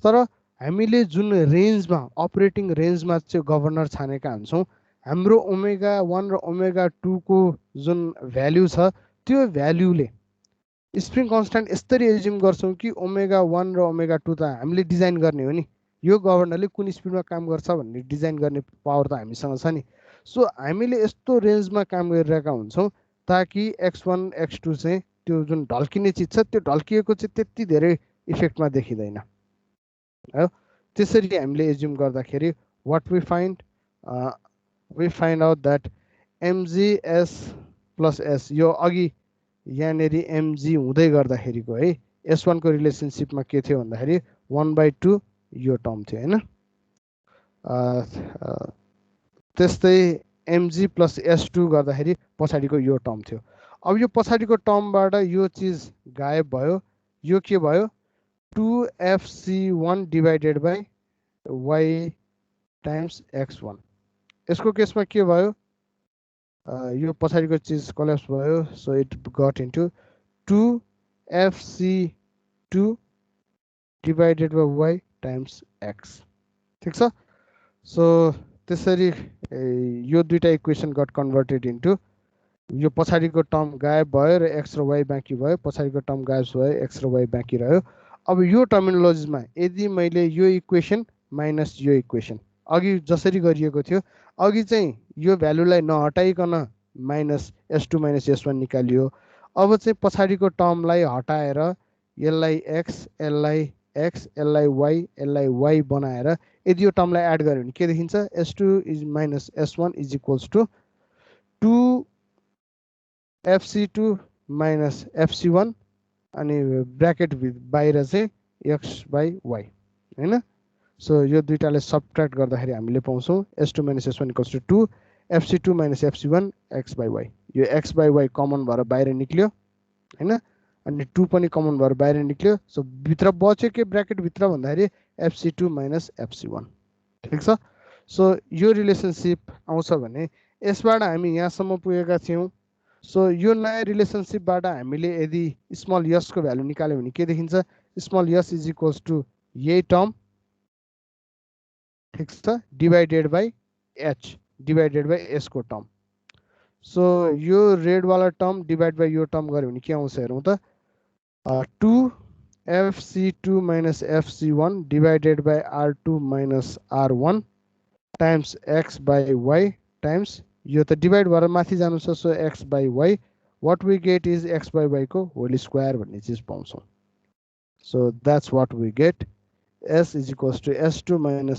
तर हामीले जुन रेन्जमा अपरेटिङ रेन्जमा चाहिँ गभर्नर छानेका हुन्छौँ, हाम्रो ओमेगा 1 र ओमेगा 2 को जुन भ्याल्यु छ त्यो भ्याल्युले स्प्रिङ कन्स्ट्यान्ट यसरी एज्युम गर्छौँ कि ओमेगा 1 र ओमेगा 2 त हामीले डिजाइन गर्ने हो नि, यो गभर्नरले कुन स्पिडमा काम गर्छ भन्ने डिजाइन गर्ने पावर त हामीसँग छ नि। सो हामीले यस्तो रेन्जमा काम गरिरहेका हुन्छौँ ताकि x1 x2 चाहिँ त्यो जुन ढल्किने चिज छ त्यो ढल्किएको चाहिँ त्यति धेरै इफेक्टमा देखिँदैन है। त्यसरी हामीले एज्युम गर्दाखेरि what we find out that mgs + s, यो अघि यहाँनिर mg हुँदै गर्दाखेरिको है S1 को रिलेसनसिपमा के थियो भन्दाखेरि 1/2 यो टर्म थियो हैन। त्यस्तै mg + S2 गर्दाखेरि पछाडिको यो टर्म थियो। अब यो पछाडिको टर्मबाट यो चिज गायब भयो, यो के भयो, 2fc1 divided by y times x1। यसको केसमा के भयो, यो पछाडिको चिज कोल्याप्स भयो, so it got into 2fc2 divided by y times x। ठिक छ, सो त्यसरी यो दुईटा इक्वेसन गट कन्भर्टेड इन्टु, यो पछाडिको टर्म गायब भयो र x र y बाँकी भयो, पछाडिको टर्म गायब भयो, x र y बाँकी रह्यो। अब यो टर्मिनोलोजीमा यदि मैले यो इक्वेसन माइनस यो इक्वेसन अघि जसरी गरिएको थियो, अघि चाहिँ यो भ्यालुलाई नहटाइकन -S2 - S1 निकालियो। अब चाहिँ पछाडिको टर्मलाई हटाएर यसलाई x, यसलाई x, यसलाई y, यसलाई y बनाएर यदि यो टर्मलाई एड गर्यो भने के देखिन्छ, S2 - S1 = 2fc2 - fc1 अनि ब्र्याकेट बाहिर चाहिँ x/y हैन। सो यो दुईटाले सबट्र्याक्ट गर्दाखेरि हामीले पाउँछौँ S2 - S1 = 2 fc2 - fc1 x/y। यो x/y कमन भएर बाहिर निक्ल्यो हैन, अनि 2 पनि कमन भएर बाहिर निक्ल्यो। सो भित्र बच्यो के ब्र्याकेट भित्र भन्दाखेरि fc2 - fc1। ठिक छ, सो यो रिलेसनसिप आउँछ भने यसबाट हामी यहाँसम्म पुगेका थियौँ। सो यो नयाँ रिलेसनसिपबाट हामीले यदि स्मल यस को भ्यालु निकाल्यो भने के देखिन्छ, स्मल यस = यही टर्म, ठिक छ, divided by h divided by s को टर्म। सो यो रेड वाला टर्म डिवाइड बाई यो टर्म गऱ्यो भने के आउँछ हेरौँ त, 2fc2 - fc1 divided by r2 - r1 times x/y times, यो त डिवाइड भएर माथि जानु छ, so x/y, what we get is x/y को होल स्क्वायर भन्ने चिज पाउँछौँ। So that's what we get, s = S2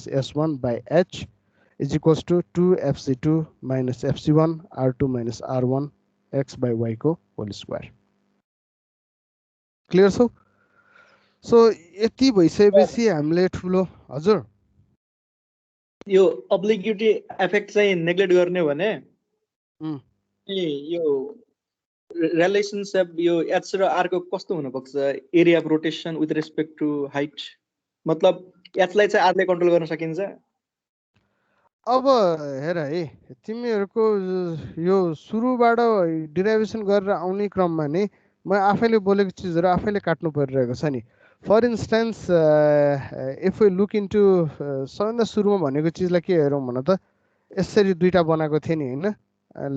- S1 by h = 2fc2 - fc1 r2 - r1 x/y को होल स्क्वायर। क्लियर छ? सो यति भइसकेपछि हामीले ठुलो, हजुर यो अब्लिग्युटी इफेक्ट चाहिँ नेग्लेक्ट गर्ने हो भने यो रिलेसनसिप यो h र r को कस्तो हुनुपर्छ, area of rotation with respect to height, मतलब h लाई चाहिँ r ले कन्ट्रोल गर्न सकिन्छ। अब हेर है, तिमीहरूको यो सुरुबाट डिराइभेसन गरेर आउने क्रममा नै म आफैले बोलेको चिजहरू आफैले काट्नु परिरहेको छ नि। For instance if we look into सबभन्दा सुरुमा भनेको चिजलाई के हेरौँ भन त, यसरी दुईटा बनाएको थिएँ नि होइन।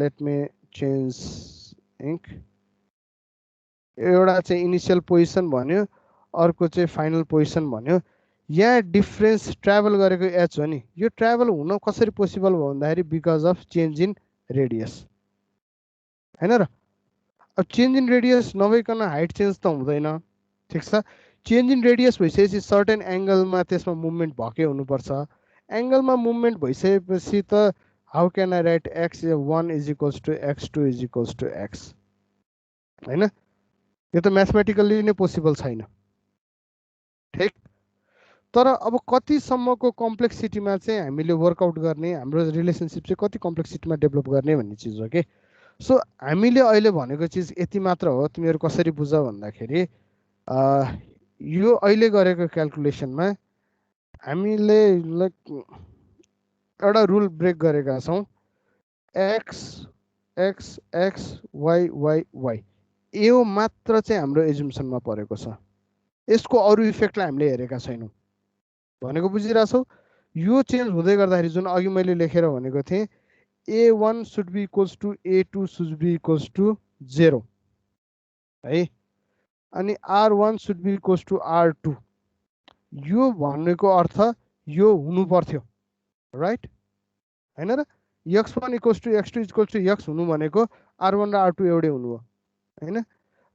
लेट मी चेन्ज इङ्क, एउटा चाहिँ इनिसियल पोजिसन भन्यो, अर्को चाहिँ फाइनल पोजिसन भन्यो। यहाँ डिफरेन्स ट्राभल गरेको एच हो नि, यो ट्राभल हुन कसरी पोसिबल भयो भन्दाखेरि because of change in radius, हैन र? अब चेन्ज इन रेडियस नभइकन हाइट चेन्ज त हुँदैन, ठिक छ? चेन्ज इन रेडियस भइसकेपछि सर्टेन एङ्गलमा त्यसमा मुभमेन्ट भएकै हुनुपर्छ। एङ्गलमा मुभमेन्ट भइसकेपछि त how can I write x1 is equals to x2 is equals to x, हैन? यो त म्याथमेटिकल्ली नै पोसिबल छैन, ठिक? तर अब कतिसम्मको कम्प्लेक्सिटीमा चाहिँ हामीले वर्कआउट गर्ने, हाम्रो रिलेसनसिप चाहिँ कति कम्प्लेक्सिटीमा डेभलप गर्ने भन्ने चिज हो कि। सो हामीले अहिले भनेको चिज यति मात्र हो, तिमीहरू कसरी बुझ भन्दाखेरि यो अहिले गरेको क्याल्कुलेसनमा हामीले लाइक एउटा रुल ब्रेक गरेका छौँ, x x x y y y, यो मात्र चाहिँ हाम्रो एजुम्सनमा परेको छ, यसको अरू इफेक्टलाई हामीले हेरेका छैनौँ भनेको बुझिरहेछौ? यो चेन्ज हुँदै गर्दाखेरि जुन अघि मैले लेखेर भनेको थिएँ A1 should be equals to A2 should be equals to 0 है, अनि R1 should be equals to R2, यो भनेको अर्थ यो हुनु पर्थ्यो, राइट? हैन र? x1 equals to x2 equals to x हुनु भनेको R1 र R2 एउटै हुनु हो, हैन?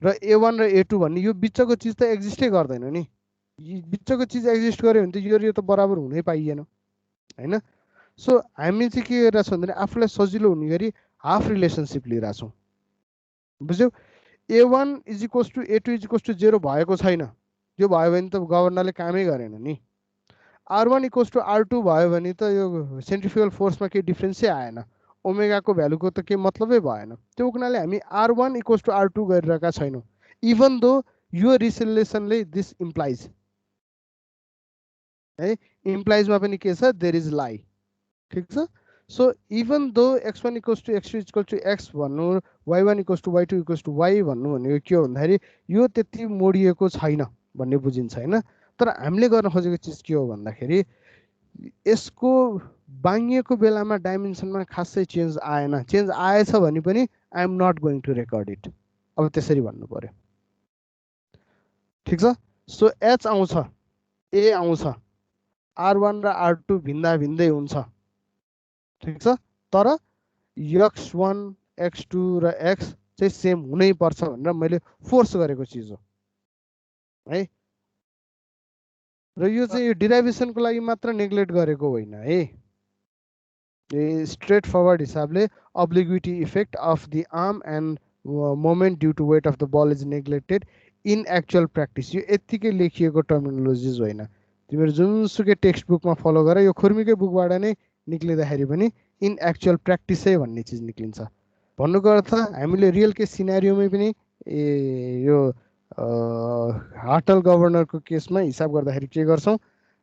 र A1 र A2 भन्ने यो बिचको चिज त एक्जिस्टै गर्दैन नि, बिचको चिज एक्जिस्ट गर्यो भने त यो त बराबर हुनै पाइएन, हैन? सो हामी चाहिँ के गरिरहेछौँ भने आफूलाई सजिलो हुने गरी हाफ रिलेसनसिप लिइरहेछौँ, बुझ्यौ? A1 is equals to A2 is equals to 0 भएको छैन, यो भयो भने त गभर्नरले कामै गरेन नि। R1 इक्वल्स टु R2 भयो भने त यो सेन्ट्रिफ्युगल फोर्समा केही डिफ्रेन्सै आएन, ओमेगाको भ्यालुको त केही मतलबै भएन। त्यो हुनाले हामी R1 इक्वल्स टु R2 गरिरहेका छैनौँ, इभन दो यो रिलेसनले दिस इम्प्लाइज है, इम्प्लाइजमा पनि के छ, देयर इज लाई, ठिक छ? So even though x1 equals to x2 equals to x भन्नु, y1 equals to y2 equals to y भन्नु भनेको के हो भन्दाखेरि यो त्यति मोडिएको छैन भन्ने बुझिन्छ, हैन? तर हामीले गर्न खोजेको चिज के हो भन्दाखेरि यसको बाङ्गिएको बेलामा डाइमेन्सनमा खासै चेन्ज आएन, चेन्ज आएछ भने पनि I am not going to record it, अब त्यसरी भन्नु पर्यो, ठिक छ? सो h आउँछ, a आउँछ, R1 र R2 भिन्दा भिन्दै हुन्छ, ठिक छ? तर x1 x2 र x चाहिँ सेम हुनै पर्छ भनेर मैले फोर्स गरेको चिज हो है, र यो चाहिँ डिराइभेसनको लागि मात्र नेग्लेक्ट गरेको होइन है, स्ट्रेट फरवर्ड हिसाबले obliquity effect of the arm and moment due to weight of the ball is neglected in actual practice, यो यत्तिकै लेखिएको टर्मिनोलोजिज होइन। तिमीहरू जुनसुकै टेक्स्ट बुकमा फलो गर, यो खुर्मीकै बुकबाट नै निक्लिँदाखेरि पनि इन एक्चुअल प्र्याक्टिसै भन्ने चिज निक्लिन्छ। भन्नुको अर्थ हामीले रियल केस सिनारियोमै पनि यो हार्टल गभर्नरको केसमा हिसाब गर्दाखेरि के गर्छौँ,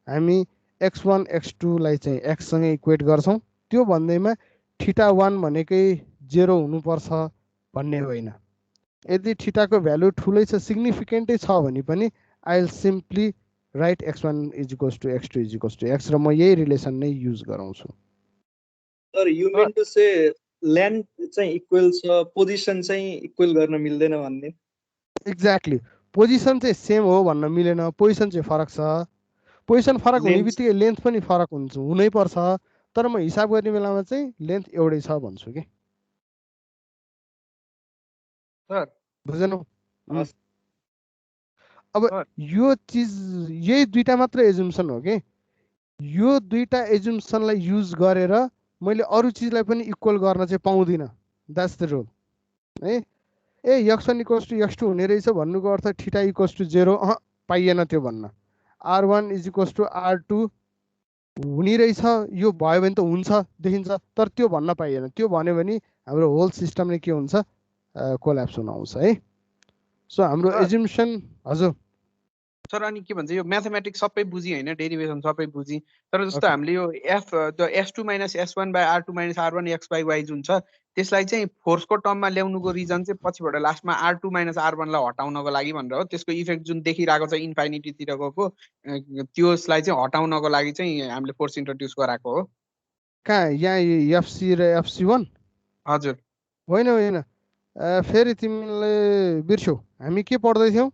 हामी x1 x2 लाई चाहिँ x सँगै इक्वेट गर्छौँ, त्यो भन्दैमा θ1 भनेकै 0 हुनुपर्छ भन्ने होइन। यदि थीटाको भ्यालु ठुलै छ, सिग्निफिकेन्टै छ भने पनि I will simply write x1 is equals to x2 is equals to x, र म यही रिलेसन नै युज गराउँछु। Sir you mean to say land चाहिँ इक्वल छ, पोजिसन चाहिँ इक्वल गर्न मिल्दैन भन्ने? एक्ज्याक्टली, पोजिसन चाहिँ सेम हो भन्न मिलेन, पोजिसन चाहिँ फरक छ, पोजिसन फरक हुने बित्तिकै लेन्थ पनि फरक हुनै पर्छ, तर म हिसाब गर्ने बेलामा चाहिँ लेन्थ एउटै छ भन्छु कि। बुझेनौ? अब यो चिज यही दुईटा मात्र एजुम्सन हो कि, यो दुईटा एजुम्सनलाई युज गरेर मैले अरू चिजलाई पनि इक्वल गर्न चाहिँ पाउँदिनँ, द्याट्स द रुल है। x1 इक्वल्स टु x2 हुने रहेछ भन्नुको अर्थ थीटा इक्वल्स टु 0 पाइएन त्यो भन्न, R1 is equals to R2 हुने रहेछ यो भयो भने त हुन्छ देखिन्छ, तर त्यो भन्न पाइएन, त्यो भन्यो भने हाम्रो होल सिस्टमले के हुन्छ, कोल्याप्स हुन आउँछ है। सो हाम्रो एजुम्सन, हजुर सर अनि के भन्छ, यो म्याथमेटिक्स सबै बुझी होइन, डेरिभेसन सबै बुझी, तर जस्तो हामीले यो s2 minus s1 by r2 minus r1 x by y जुन छ त्यसलाई चाहिँ फोर्सको टर्ममा ल्याउनुको रिजन चाहिँ पछिबाट लास्टमा r2 माइनस r1 लाई हटाउनको लागि भनेर हो। त्यसको इफेक्ट जुन देखिरहेको छ इन्फाइनिटीतिर गएको, त्यसलाई चाहिँ हटाउनको लागि चाहिँ हामीले फोर्स इन्ट्रोड्युस गराएको हो। कहाँ यहाँ FC र FC1? हजुर होइन होइन, फेरि तिमीले बिर्स्यौ हामी के पढ्दै थियौ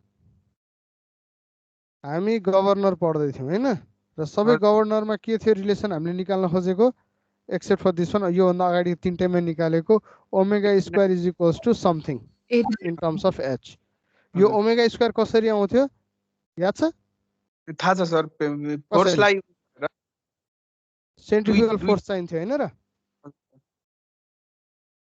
हामी गभर्नर पढ्दै थियौ हैन र सबै गभर्नरमा के थियो रिलेसन हामीले निकाल्न खोजेको एक्सेप्ट फर दिस वान यो भन्दा अगाडि तीनटैमा निकालेको omega square is equals to something in terms of H यो ओमेगा स्क्वायर कसरी आउँथ्यो याद छ थाहा छ सर फोर्सलाई सेन्ट्रिफ्युगल फोर्स चाहिन्थ्यो हैन र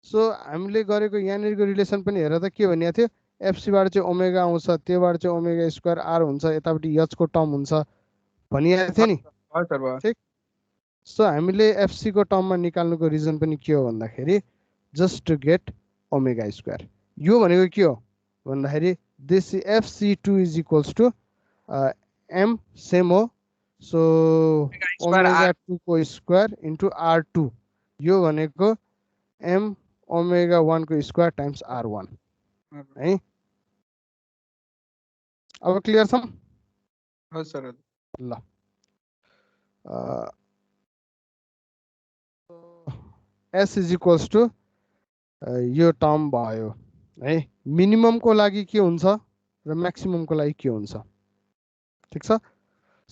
सो हामीले गरेको यहाँनिरको रिलेसन पनि हेर त के भनिएको थियो एफसीबाट चाहिँ ओमेगा आउँछ त्योबाट चाहिँ ओमेगा स्क्वायर आर हुन्छ यतापट्टि एचको टर्म हुन्छ भनिएको थियो नि ठिक सो हामीले एफसी को टर्ममा निकाल्नुको रिजन पनि के हो भन्दाखेरि just to get omega square यो भनेको के हो भन्दाखेरि this FC2 is equals to M same हो सो ओमेगा 2 को स्क्वायर इन्टु R2 यो भनेको एम ओमेगा 1 को स्क्वायर टाइम्स R1 है अब क्लियर छ हो सर ल S इज इक्वल्स टु यो टर्म भयो है मिनिममको लागि के हुन्छ र म्याक्सिममको लागि के हुन्छ ठिक छ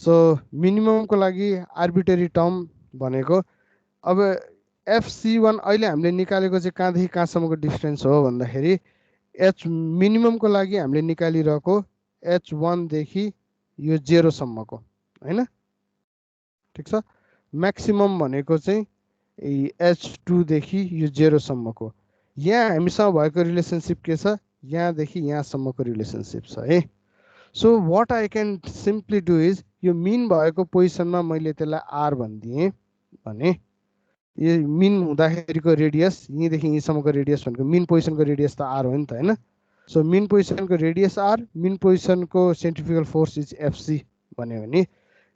सो मिनिममको लागि आर्बिट्रेरी टर्म भनेको अब FC1 अहिले हामीले निकालेको चाहिँ कहाँदेखि कहाँसम्मको डिस्टेन्स हो भन्दाखेरि एच मिनिममको लागि हामीले निकालिरहेको H1 देखि यो 0 सम्मको हैन ठिक छ म्याक्सिमम भनेको चाहिँ H2 देखि यो 0 सम्मको यहाँ हामीसँग भएको रिलेसनशिप के छ यहाँदेखि यहाँसम्मको रिलेसनशिप छ है so what I can simply do is यो मिन भएको पोजिसनमा मैले त्यसलाई आर भनिदिएँ भने यो मिन हुँदाखेरिको रेडियस यहीँदेखि यहीँसम्मको रेडियस भनेको मिन पोजिसनको रेडियस त आर हो नि त हैन सो मिन पोजिसनको रेडियस आर मिन पोजिसनको सेन्ट्रिफ्युगल फोर्स इज एफसी भन्यो भने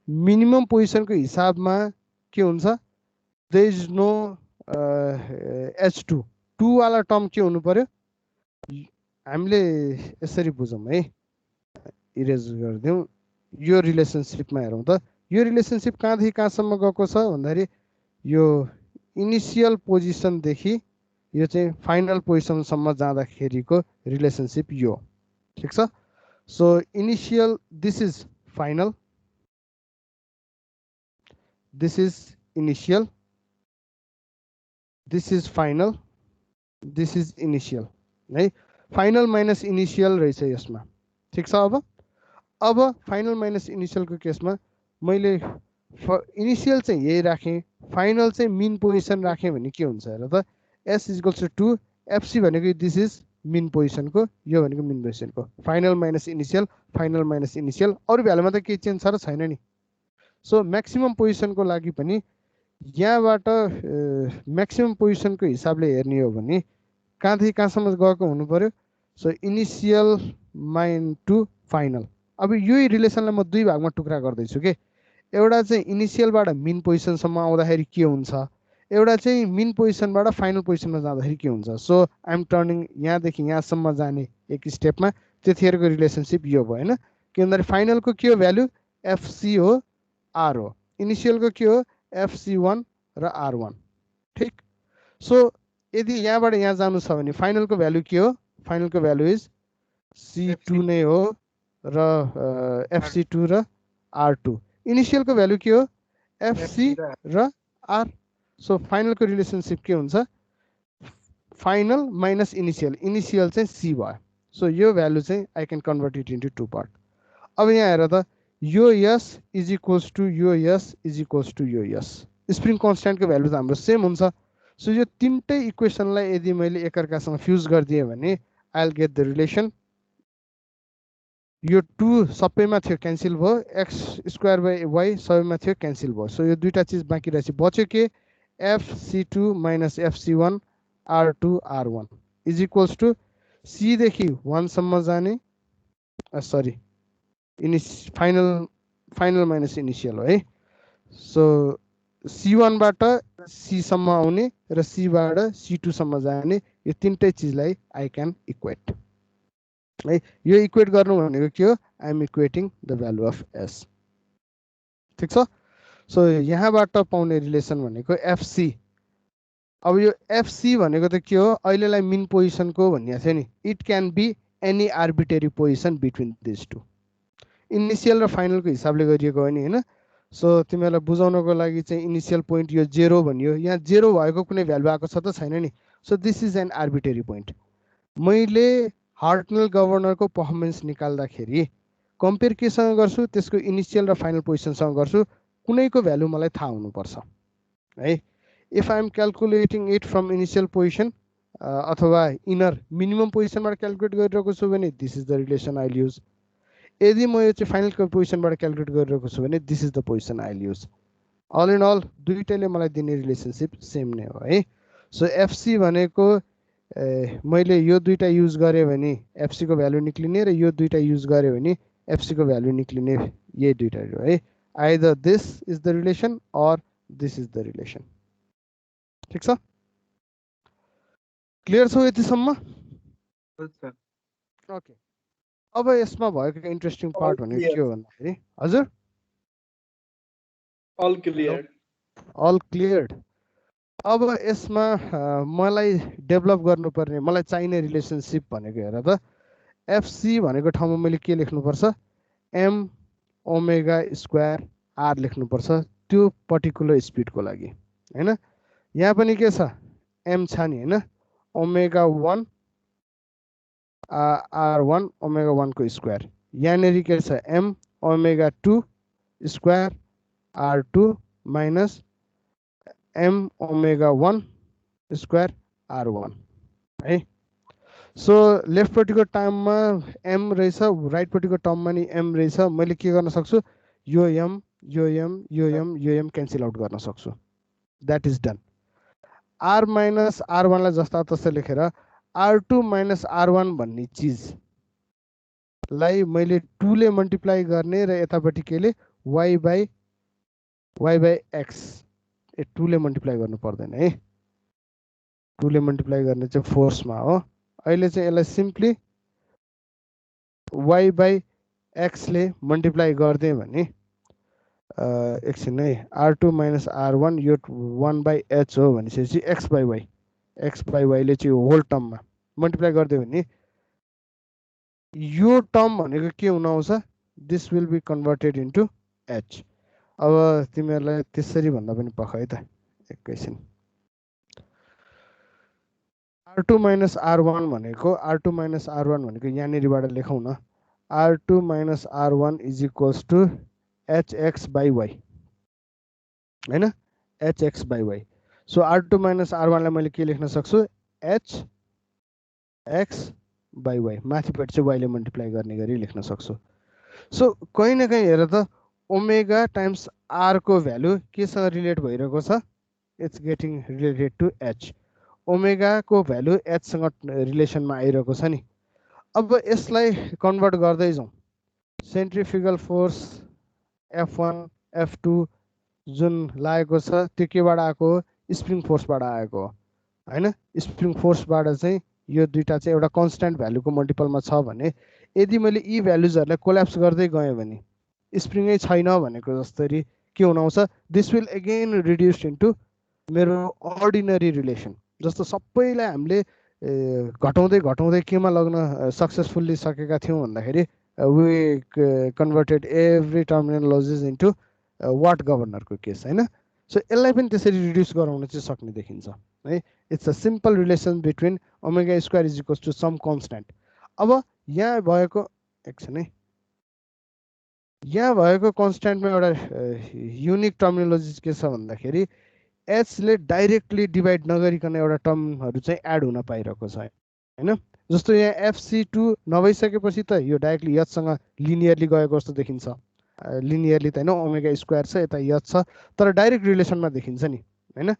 मिनिमम पोजिसनको हिसाबमा के हुन्छ देयर इज नो H2 2 वाला टर्म के हुनु पर्यो हामीले यसरी बुझौँ है इरेज गरिदिउँ यो रिलेसनशिपमा हेरौँ त यो रिलेसनशिप कहाँदेखि कहाँसम्म गएको छ भन्दाखेरि यो इनिसियल पोजिसनदेखि यो चाहिँ फाइनल पोजिसनसम्म जाँदाखेरिको रिलेसनशिप यो ठिक छ so initial this is final this is initial this is final this is initial है फाइनल माइनस इनिसियल रहेछ यसमा ठिक छ अब फाइनल माइनस इनिसियलको केसमा मैले इनिसियल चाहिँ यही राखेँ फाइनल चाहिँ मिन पोजिसन राखेँ भने के हुन्छ हेर त S इक्वल्स टु 2 FC भनेको दिस इज मिन पोजिसनको यो भनेको मिन पोजिसनको फाइनल माइनस इनिसियल अरू भ्यालुमा त केही चेन्ज छ र छैन नि सो म्याक्सिमम पोजिसनको लागि पनि यहाँबाट म्याक्सिमम पोजिसनको हिसाबले हेर्ने हो भने कहाँदेखि कहाँसम्म गएको हुनु पर्यो so initial mine to final अब यही रिलेसनलाई म दुई भागमा टुक्रा गर्दैछु के एउटा चाहिँ इनिसियलबाट मिन पोजिसनसम्म आउँदाखेरि के हुन्छ एउटा चाहिँ मिन पोजिसनबाट फाइनल पोजिसनमा जाँदाखेरि के हुन्छ सो आइएम टर्निङ यहाँदेखि यहाँसम्म जाने एक स्टेपमा त्यतिखेरको रिलेसनसिप यो भयो होइन के भन्दाखेरि फाइनलको के हो भ्यालु FC हो R हो इनिसियलको के हो FC1 र R1 ठिक सो यदि यहाँबाट यहाँ जानु छ भने फाइनलको भ्यालु के हो फाइनलको भ्यालु इज C2 नै हो र FC2 र R2 इनिसियलको भ्यालु के हो FC र R सो फाइनलको रिलेसनशिप के हुन्छ फाइनल माइनस इनिसियल चाहिँ C भयो सो यो भ्यालु चाहिँ I can convert it into two part अब यहाँ हेर त यो S इज इक्वल्स टु यो S इज इक्वल्स टु यो S स्प्रिङ कन्स्ट्यान्टको भ्यालु त हाम्रो सेम हुन्छ सो यो तिनटै इक्वेसनलाई यदि मैले एकअर्कासँग फ्युज गरिदिएँ भने I will get the relation यो 2 सबैमा थियो क्यान्सल भयो एक्स स्क्वायर बाई वाई सबैमा थियो क्यान्सल भयो सो यो दुईटा चिज बाँकी रहेछ बच्यो के FC2 minus FC1 R2 R1 is equals to C देखि 1 सम्म जाने सरी फाइनल माइनस इनिसियल हो है सो C1 बाट C सम्म आउने र C बाट C2 सम्म जाने यो तिनटै चिजलाई आई क्यान इक्वेट है यो इक्वेट गर्नु भनेको के हो I am equating the value of S ठिक छ सो यहाँबाट पाउने रिलेसन भनेको FC अब यो एफसी भनेको त के हो अहिलेलाई मिन पोजिसनको भनिएको थियो नि it can be any arbitrary position between this two initial र फाइनलको हिसाबले गरिएको हो नि होइन सो तिमीहरूलाई बुझाउनको लागि चाहिँ इनिसियल पोइन्ट यो 0 भनियो यहाँ 0 भएको कुनै भ्यालु आएको छ त छैन नि so this is an arbitrary point मैले हार्टनल गभर्नरको पर्फर्मेन्स निकाल्दाखेरि कम्पेयर केसँग गर्छु त्यसको इनिसियल र फाइनल पोजिसनसँग गर्छु कुनैको भ्यालु मलाई थाहा हुनुपर्छ है if I am calculating it from initial position अथवा इनर मिनिमम पोजिसनबाट क्यालकुलेट गरिरहेको छु भने this is the relation I use यदि म यो चाहिँ फाइनल पोजिसनबाट क्यालकुलेट गरिरहेको छु भने this is the position I use all in all दुईटैले मलाई दिने रिलेसनसिप सेम नै हो है सो एफसी भनेको मैले यो दुईटा युज गरेँ भने एफसी को भ्यालु निक्लिने र यो दुईटा युज गरेँ भने एफसी को भ्यालु निक्लिने यही दुईटा हो है either this is the relation or this is the relation ठिक छ क्लियर छ यतिसम्म ओके अब यसमा भएको इन्ट्रेस्टिङ पार्ट भनेको के हो भन्दाखेरि हजुर अल क्लियर अल क्लियर्ड अब यसमा मलाई डेभलप गर्नुपर्ने मलाई चाहिने रिलेसनसिप भनेको हेर त एफसी भनेको ठाउँमा मैले के लेख्नुपर्छ एम ओमेगा स्क्वायर आर लेख्नुपर्छ त्यो पर्टिकुलर स्पिडको लागि हैन यहाँ पनि के छ एम छ नि हैन ओमेगा 1 R1 ओमेगा 1 को स्क्वायर यहाँनेरि के छ M omega 2 square R2 minus M omega 1 square R1 है सो लेफ्टपट्टिको टर्ममा एम रहेछ राइटपट्टिको टर्ममा नि एम रहेछ मैले के गर्न सक्छु यो एम यो एम यो एम यो एम क्यान्सल आउट गर्न सक्छु that is done R minus R1 लाई जस्ता तस्तै लेखेर R2 माइनस R1 भन्ने चिजलाई मैले 2 ले मल्टिप्लाई गर्ने र यतापट्टि केले y बाई x 2 ले मल्टिप्लाई गर्नु पर्दैन है 2 ले मल्टिप्लाई गर्ने चाहिँ फोर्समा हो अहिले चाहिँ यसलाई सिम्पली y बाई x ले मल्टिप्लाई गर्दै भने एकछिन है R2 माइनस R1 यो 1 बाई h हो भनेपछि x बाई y ले चाहिँ होल टर्ममा मल्टिप्लाई गर्दै भने यो टर्म भनेको के हुन आउँछ this will be converted into h अब तिमीहरूलाई त्यसरी भन्दा पनि पख है त एकैछिन R2 माइनस R1 भनेको यहाँनिरबाट लेखौँ न R2 minus R1 is equals to hx by y हैन hx by y so R2 minus R1 लाई मैले के लेख्न सक्छु hx बाई y माथिपट्टि चाहिँ y ले मल्टिप्लाई गर्ने गरी लेख्न सक्छु सो कहीँ न कहीँ हेर त ओमेगा टाइम्स r को भ्यालु केसँग रिलेट भइरहेको छ it's getting related to h omega को भ्यालु h सँग रिलेसनमा आइरहेको छ नि अब यसलाई कन्भर्ट गर्दै जाउँ सेन्ट्रिफ्युगल फोर्स F1 F2 जुन लागेको छ त्यो केबाट आएको स्प्रिङ फोर्सबाट आएको हो हैन स्प्रिङ फोर्सबाट चाहिँ यो दुईटा चाहिँ एउटा कन्स्ट्यान्ट भ्यालुको मल्टिपलमा छ भने यदि मैले यी भ्यालुजहरुलाई कोल्याप्स गर्दै गएँ भने स्प्रिङै छैन भनेको जस्तै के हुन आउँछ this will again reduce into मेरो अर्डिनरी रिलेसन जस्तो सबैलाई हामीले घटाउँदै घटाउँदै केमा लग्न सक्सेसफुल्ली सकेका थियौँ भन्दाखेरि we converted every terminologies into Watt गभर्नरको केस हैन सो यसलाई पनि त्यसरी रिड्युस गराउन चाहिँ सक्ने देखिन्छ है it's a simple relation between omega square is equals to some constant अब यहाँ भएको एकछिन है यहाँ भएको कन्स्ट्यान्टमा एउटा युनिक टर्मिनोलोजिज के छ भन्दाखेरि h ले डाइरेक्टली डिभाइड नगरिकन एउटा टर्महरु चाहिँ एड हुन पाइरहेको छ हैन जस्तो यहाँ FC2 नभइसकेपछि त यो डाइरेक्टली h सँग लिनियरली गएको जस्तो देखिन्छ लिनियरली त हैन ओमेगा स्क्वायर छ यता h छ तर डाइरेक्ट रिलेसनमा देखिन्छ नि हैन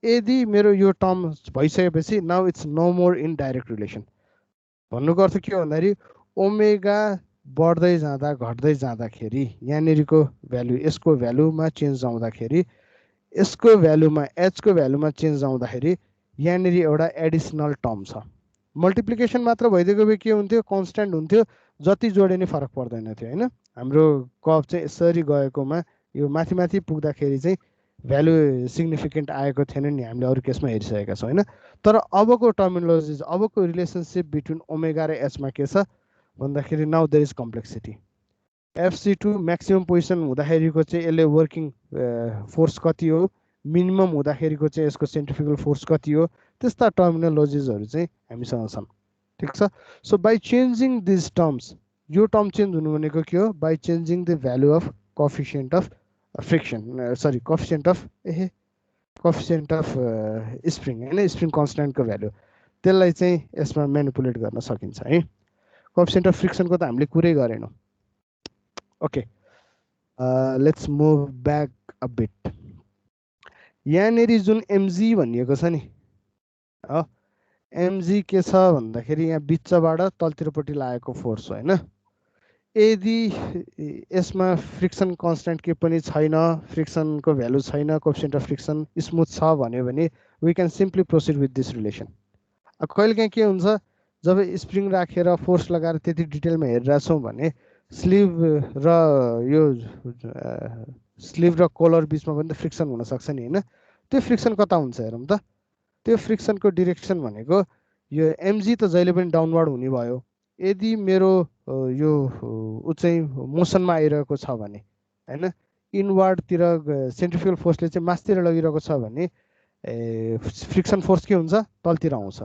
यदि मेरो यो टर्म भइसकेपछि now it's no more in direct relation भन्नुको अर्थ के हो भन्दाखेरि ओमेगा बढ्दै जाँदा घट्दै जाँदाखेरि यहाँनिरको भ्यालु यसको भ्यालुमा चेन्ज आउँदाखेरि यसको भ्यालुमा h को भ्यालुमा चेन्ज आउँदाखेरि यहाँनिर एउटा एडिसनल टर्म छ मल्टिप्लिकेसन मात्र भइदिएको भए के हुन्थ्यो कन्स्ट्यान्ट हुन्थ्यो जति जोडे नि फरक पर्दैन थियो हैन हाम्रो कर्व चाहिँ यसरी गएकोमा यो माथि माथि पुग्दाखेरि चाहिँ भ्यालु सिग्निफिकेन्ट आएको थिएन नि, हामीले अरू केसमा हेरिसकेका छौँ होइन। तर अबको टर्मिनोलोजी, अबको रिलेसनसिप बिट्विन ओमेगा र एचमा के छ भन्दाखेरि now there is complexity. FC2 maximum position हुँदाखेरिको चाहिँ यसले वर्किङ फोर्स कति हो, मिनिमम हुँदाखेरिको चाहिँ यसको सेन्ट्रिफ्युगल फोर्स कति हो, त्यस्ता टर्मिनोलोजिजहरू चाहिँ हामीसँग छन्। ठिक छ। So by changing these terms, यो टर्म चेन्ज हुनु भनेको के हो, by changing the value of coefficient of friction, sorry coefficient of spring होइन, स्प्रिङ कन्सटेन्टको भ्यालु, त्यसलाई चाहिँ यसमा म्यानिपुलेट गर्न सकिन्छ है। कोफिसिएन्ट अफ फ्रिक्सनको त हामीले कुरै गरेनौँ। Okay, let's move back a bit. यहाँनिर जुन एमजी भनिएको छ नि, एमजी के छ भन्दाखेरि यहाँ बिचबाट तलतिरपट्टि लागेको फोर्स हो होइन। यदि यसमा फ्रिक्सन कन्सटेन्ट के पनि छैन, फ्रिक्सनको भ्यालु छैन, कोफिसिएन्ट अफ फ्रिक्सन स्मुथ छ भन्यो भने we can simply proceed with this relation. कहिलेकाहीँ के हुन्छ, जब स्प्रिङ राखेर फोर्स लगाएर त्यति डिटेलमा हेरिरहेछौँ भने स्लिभ र कोलर बिचमा पनि त फ्रिक्सन हुनसक्छ नि होइन। त्यो फ्रिक्सन कता हुन्छ हेरौँ त। त्यो फ्रिक्सनको डिरेक्सन भनेको यो एमजी त जहिले पनि डाउनवर्ड हुने भयो। यदि मेरो यो ऊ चाहिँ मोसनमा आइरहेको छ भने होइन, इनवार्डतिर सेन्ट्रिफ्युगल फोर्सले चाहिँ मासतिर लगिरहेको छ भने फ्रिक्सन फोर्स के हुन्छ, तलतिर आउँछ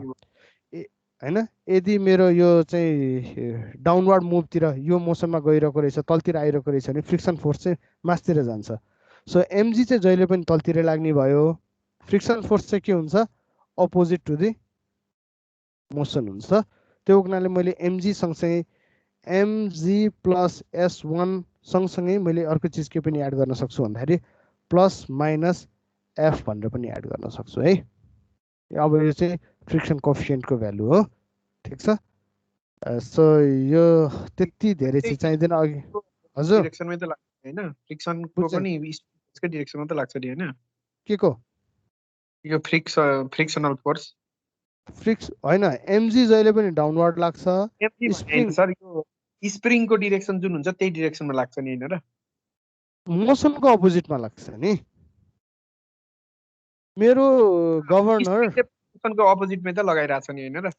होइन। यदि मेरो यो चाहिँ डाउनवर्ड मुभतिर यो मोसनमा गइरहेको रहेछ, तलतिर आइरहेको रहेछ भने फ्रिक्सन फोर्स चाहिँ मासतिर जान्छ। सो एमजी चाहिँ जहिले पनि तलतिर लाग्ने भयो। फ्रिक्सन फोर्स चाहिँ के हुन्छ, अपोजिट टु दि मोसन हुन्छ। त्यो हुनाले मैले एमजी सँगसँगै एमजी प्लस S1 सँगसँगै मैले अर्को चिज के पनि एड गर्न सक्छु भन्दाखेरि प्लस माइनस एफ भनेर पनि एड गर्न सक्छु है। अब यो चाहिँ फ्रिक्सन कोफिसिएन्टको भ्यालु हो। ठिक छ। सो यो त्यति धेरै चाहिँ चाहिँदैन अघि। हजुर, डिरेक्सनमै त लाग्छ हैन, फ्रिक्सनको पनि स्पिडको डिरेक्सनमा त लाग्छ नि हैन, के को यो फ्रिक्सनल फोर्स फ्रिक्स होइन, एमजी जहिले पनि डाउनवर्ड लाग्छ। स्प्रिङ सर यो स्प्रिङको डिरेक्सन जुन हुन्छ त्यही डिरेक्सनमा लाग्छ नि हैन र, मोसनको अपोजिटमा लाग्छ नि। मेरो गभर्नर फ्रिक्सनको अपोजिटमै त लगाइराछ नि हैन र।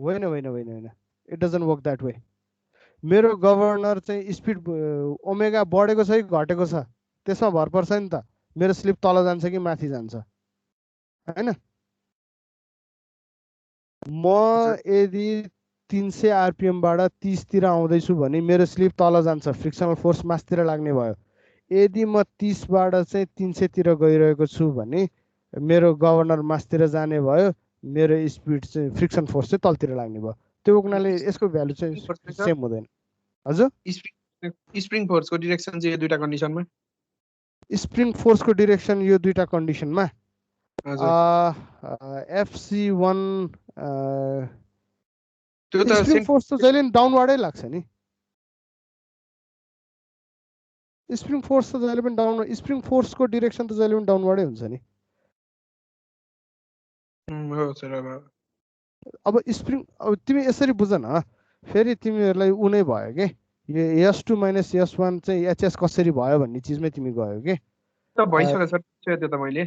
होइन होइन होइन होइन, it doesn't work that way. मेरो गभर्नर चाहिँ स्पिड ओमेगा बढेको छ कि घटेको छ त्यसमा भर पर्छ नि त। मेरो स्लिप तल जान्छ कि माथि जान्छ होइन। म यदि 300 RPM-बाट 30तिर आउँदैछु भने मेरो स्लिप तल जान्छ, फ्रिक्सनल फोर्स मासतिर लाग्ने भयो। यदि म 30बाट चाहिँ 300तिर गइरहेको छु भने मेरो गभर्नर मासतिर जाने भयो, मेरो स्पिड चाहिँ फ्रिक्सन फोर्स चाहिँ तलतिर लाग्ने भयो। त्यो हुनाले यसको भ्यालु चाहिँ सेम हुँदैन। हजुर, स्प्रिङ फोर्सको डिरेक्सन चाहिँ यो दुईटा कन्डिसनमा, स्प्रिङ फोर्सको डिरेक्सन यो दुईटा कन्डिसनमा FC1 त्यो त स्प्रिङ फोर्स त जहिले पनि डाउनवार्डै लाग्छ नि। स्प्रिङ फोर्स त जहिले पनि डाउन, स्प्रिङ फोर्सको डिरेक्सन त जहिले पनि डाउनवार्डै हुन्छ नि। अब स्प्रिङ, अब तिमी यसरी बुझ न, फेरि तिमीहरूलाई उ नै भयो कि यो S2 माइनस S1 चाहिँ HS कसरी भयो भन्ने चिजमै तिमी गयो कि त भइसक्यो सर, त्यो त मैले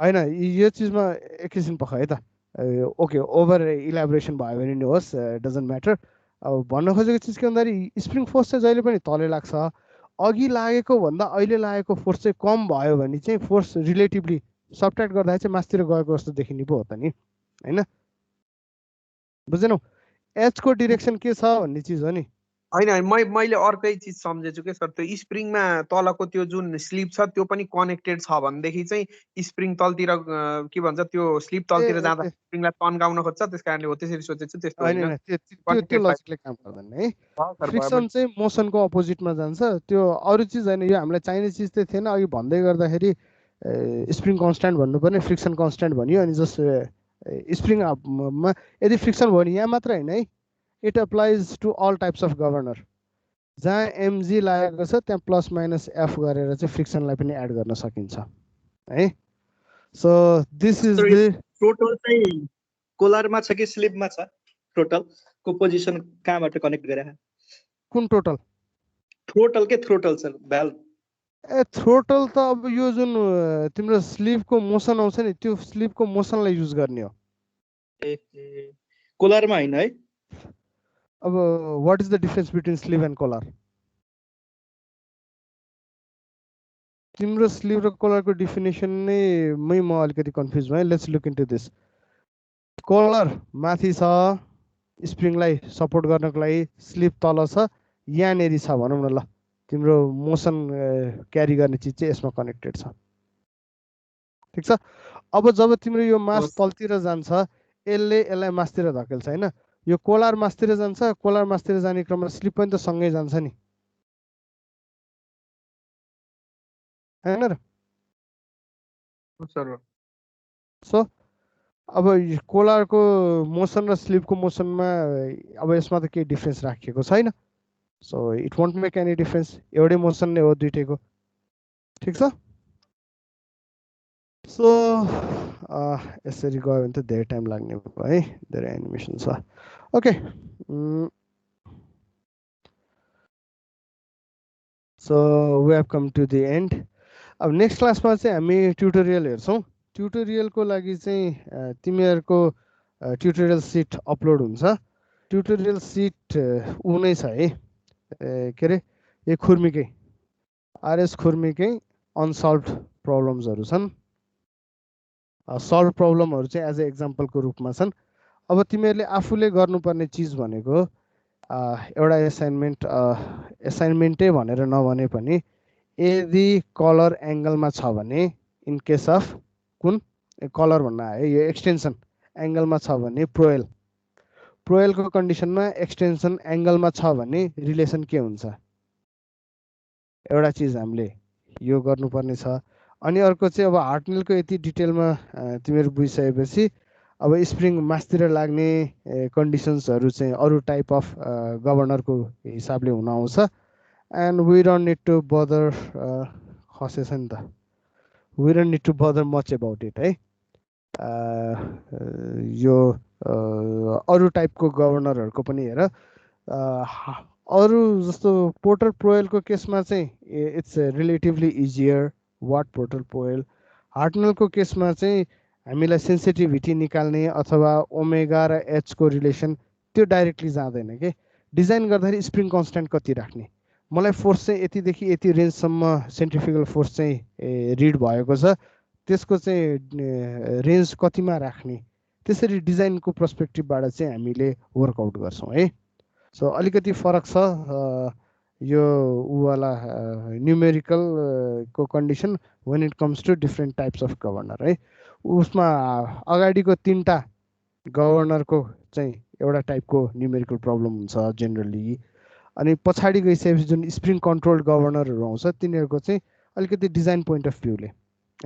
होइन। यो चिजमा एकैछिन पख है त। ओके, ओभर इलाबोरेसन भयो भने नि होस्, डजन्ट म्याटर। अब भन्न खोजेको चिज के भन्दाखेरि स्प्रिङ फोर्स चाहिँ जहिले पनि तलै लाग्छ। अघि लागेको भन्दा अहिले लागेको फोर्स चाहिँ कम भयो भने चाहिँ फोर्स रिलेटिभली सबट्र्याक्ट गर्दाखेरि चाहिँ मासतिर गएको जस्तो देखिने पो हो त नि होइन। बुझेनौ, एचको डिरेक्सन के छ भन्ने चिज हो नि। होइन, मैले अर्कै चिज सम्झेछु के सर, त्यो स्प्रिङमा तलको त्यो जुन स्लिप छ त्यो पनि कनेक्टेड छ भनेदेखि चाहिँ स्प्रिङ तलतिर के भन्छ, त्यो स्लिप तलतिर जाँदा स्प्रिङलाई तन्काउन खोज्छ, त्यस कारणले हो त्यसरी सोचेछु। त्यस्तो होइन, त्यो लजिकले काम गर्दैन है। फ्रिक्सन चाहिँ मोसनको अपोजिटमा जान्छ, त्यो अरू चिज होइन। यो हामीलाई चाहिने चिज चाहिँ थिएन। अघि भन्दै गर्दाखेरि स्प्रिङ कन्सट्यान्ट भन्नुपर्ने, फ्रिक्सन कन्सट्यान्ट भनियो। अनि जस्ट स्प्रिङमा यदि फ्रिक्सन भयो भने यहाँ मात्र होइन है, it applies to all types of governor. जहाँ एमजी लागेको छ त्यहाँ प्लस माइनस एफ गरेर चाहिँ फ्रिक्सनलाई पनि एड गर्न सकिन्छ है। So this is the total चाहिँ कोलरमा छ कि स्लिपमा छ, टोटलको पोजिसन कहाँबाट कनेक्ट गरे? कुन टोटल? थ्रोटल के थ्रोटल सर, भ्याल्भ ए थ्रोटल त अब यो जुन तिम्रो स्लिभको मोसन आउँछ नि त्यो स्लिभको मोसनलाई युज गर्ने हो। कोलारमा होइन है? अब what is the difference between sleeve and collar? तिम्रो स्लिभ र कोलरको डिफिनेसन नै म अलिकति कन्फ्युज भएँ। Let's look into this. Collar माथि छ स्प्रिङलाई सपोर्ट गर्नको लागि, स्लिभ तल छ, यहाँनेरि छ भनौँ न ल, तिम्रो मोसन क्यारी गर्ने चिज चाहिँ यसमा कनेक्टेड छ। ठिक छ। अब जब तिम्रो यो मास तलतिर जान्छ यसले यसलाई मासतिर धकेल्छ होइन। यो कोलार मासतिर जान्छ, कोलार मासतिर जाने क्रममा स्लिप पनि त सँगै जान्छ नि होइन र? सो अब कोलारको मोसन र स्लिपको मोसनमा अब यसमा त केही डिफ्रेन्स राखिएको छैन। So it want make any difference, एउटै मोसन नै हो दुइटैको। ठिक छ। सो यसरी गयो भने त धेरै टाइम लाग्ने भयो है, धेरै एनिमेसन छ। Okay, so we have come to the end. अब नेक्स्ट क्लासमा चाहिँ हामी ट्युटोरियल हेर्छौँ। ट्युटोरियलको लागि चाहिँ तिमीहरूको ट्युटोरियल सिट अपलोड हुन्छ। ट्युटोरियल सिट ऊ नै छ है, के अरे यो खुर्मीकै आरएस खुर्मीकै अनसल्भ प्रब्लम्सहरू छन्। सल्भ प्रब्लमहरू चाहिँ एज ए एक्जाम्पलको रूपमा छन्। अब तिमीहरूले आफूले गर्नुपर्ने चिज भनेको एउटा एसाइनमेन्टै भनेर नभने पनि यदि कलर एङ्गलमा छ भने, इन केस अफ कुन कलर भन्न आयो यो एक्सटेन्सन एङ्गलमा छ भने प्रोएलको कन्डिसनमा एक्सटेन्सन एङ्गलमा छ भने रिलेसन के हुन्छ, एउटा चिज हामीले यो गर्नुपर्ने छ। अनि अर्को चाहिँ अब हार्टनेलको यति डिटेलमा तिमीहरू बुझिसकेपछि अब स्प्रिङ मासतिर लाग्ने कन्डिसन्सहरू चाहिँ अरू टाइप अफ गभर्नरको हिसाबले हुन आउँछ। And we don't need to bother, खसेछ नि त, we don't need to bother much about it है। यो अरू टाइपको गभर्नरहरूको पनि हेर, अरू जस्तो पोर्टर प्रोएलको केसमा चाहिँ it's relatively easier Watt Porter Proell. हार्टनेलको केसमा चाहिँ हामीलाई सेन्सिटिभिटी निकाल्ने अथवा ओमेगा र एचको रिलेसन त्यो डाइरेक्टली जाँदैन कि। डिजाइन गर्दाखेरि स्प्रिङ कन्सटेन्ट कति राख्ने, मलाई फोर्स चाहिँ यतिदेखि यति रेन्जसम्म सेन्ट्रिफिकल फोर्स चाहिँ रिड भएको छ, त्यसको चाहिँ रेन्ज कतिमा राख्ने, त्यसरी डिजाइनको पर्सपेक्टिभबाट चाहिँ हामीले वर्कआउट गर्छौँ है। सो अलिकति फरक छ यो उवाला न्युमेरिकलको condition when it comes to different types of governor है। उसमा अगाडिको 3टा गभर्नरको चाहिँ एउटा टाइपको न्युमेरिकल प्रब्लम हुन्छ जेनरली, अनि पछाडि गइसकेपछि जुन स्प्रिङ कन्ट्रोल्ड गभर्नरहरू आउँछ तिनीहरूको चाहिँ अलिकति डिजाइन पोइन्ट अफ भ्यूले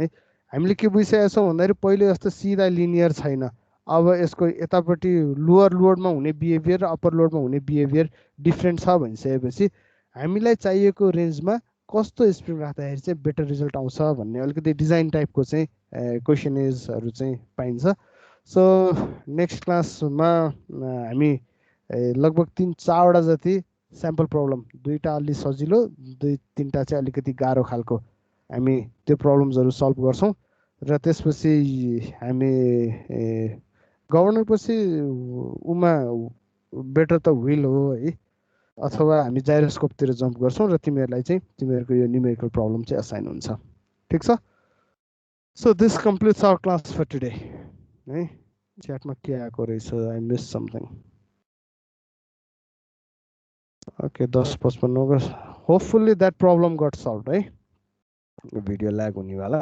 है हामीले के बुझिसकेका छौँ भन्दाखेरि पहिले जस्तो सिधा लिनियर छैन। अब यसको यतापट्टि लोवर लोडमा हुने बिहेभियर र अप्पर लोडमा हुने बिहेभियर डिफ्रेन्ट छ भनिसकेपछि हामीलाई चाहिएको रेन्जमा कस्तो स्प्रिङ राख्दाखेरि चाहिँ बेटर रिजल्ट आउँछ भन्ने अलिकति डिजाइन टाइपको चाहिँ क्वेसनेजहरू चाहिँ पाइन्छ। सो नेक्स्ट क्लासमा हामी लगभग 3-4वटा जति स्याम्पल प्रब्लम, 2टा अलि सजिलो 2-3टा चाहिँ अलिकति गाह्रो खालको हामी त्यो प्रब्लम्सहरू सल्भ गर्छौँ। र त्यसपछि हामी गभर्नर पछि उमा बेटर त विल हो है, अथवा हामी जाइरोस्कोपतिर जम्प गर्छौँ र तिमीहरूलाई चाहिँ तिमीहरूको यो न्युमेरिकल प्रब्लम चाहिँ असाइन हुन्छ। ठिक छ। So this completes our class for today है। च्याटमा के आएको रहेछ, I miss something. Okay 10:55 hopefully that problem got solve है। भिडियो ल्याग हुनेवाला।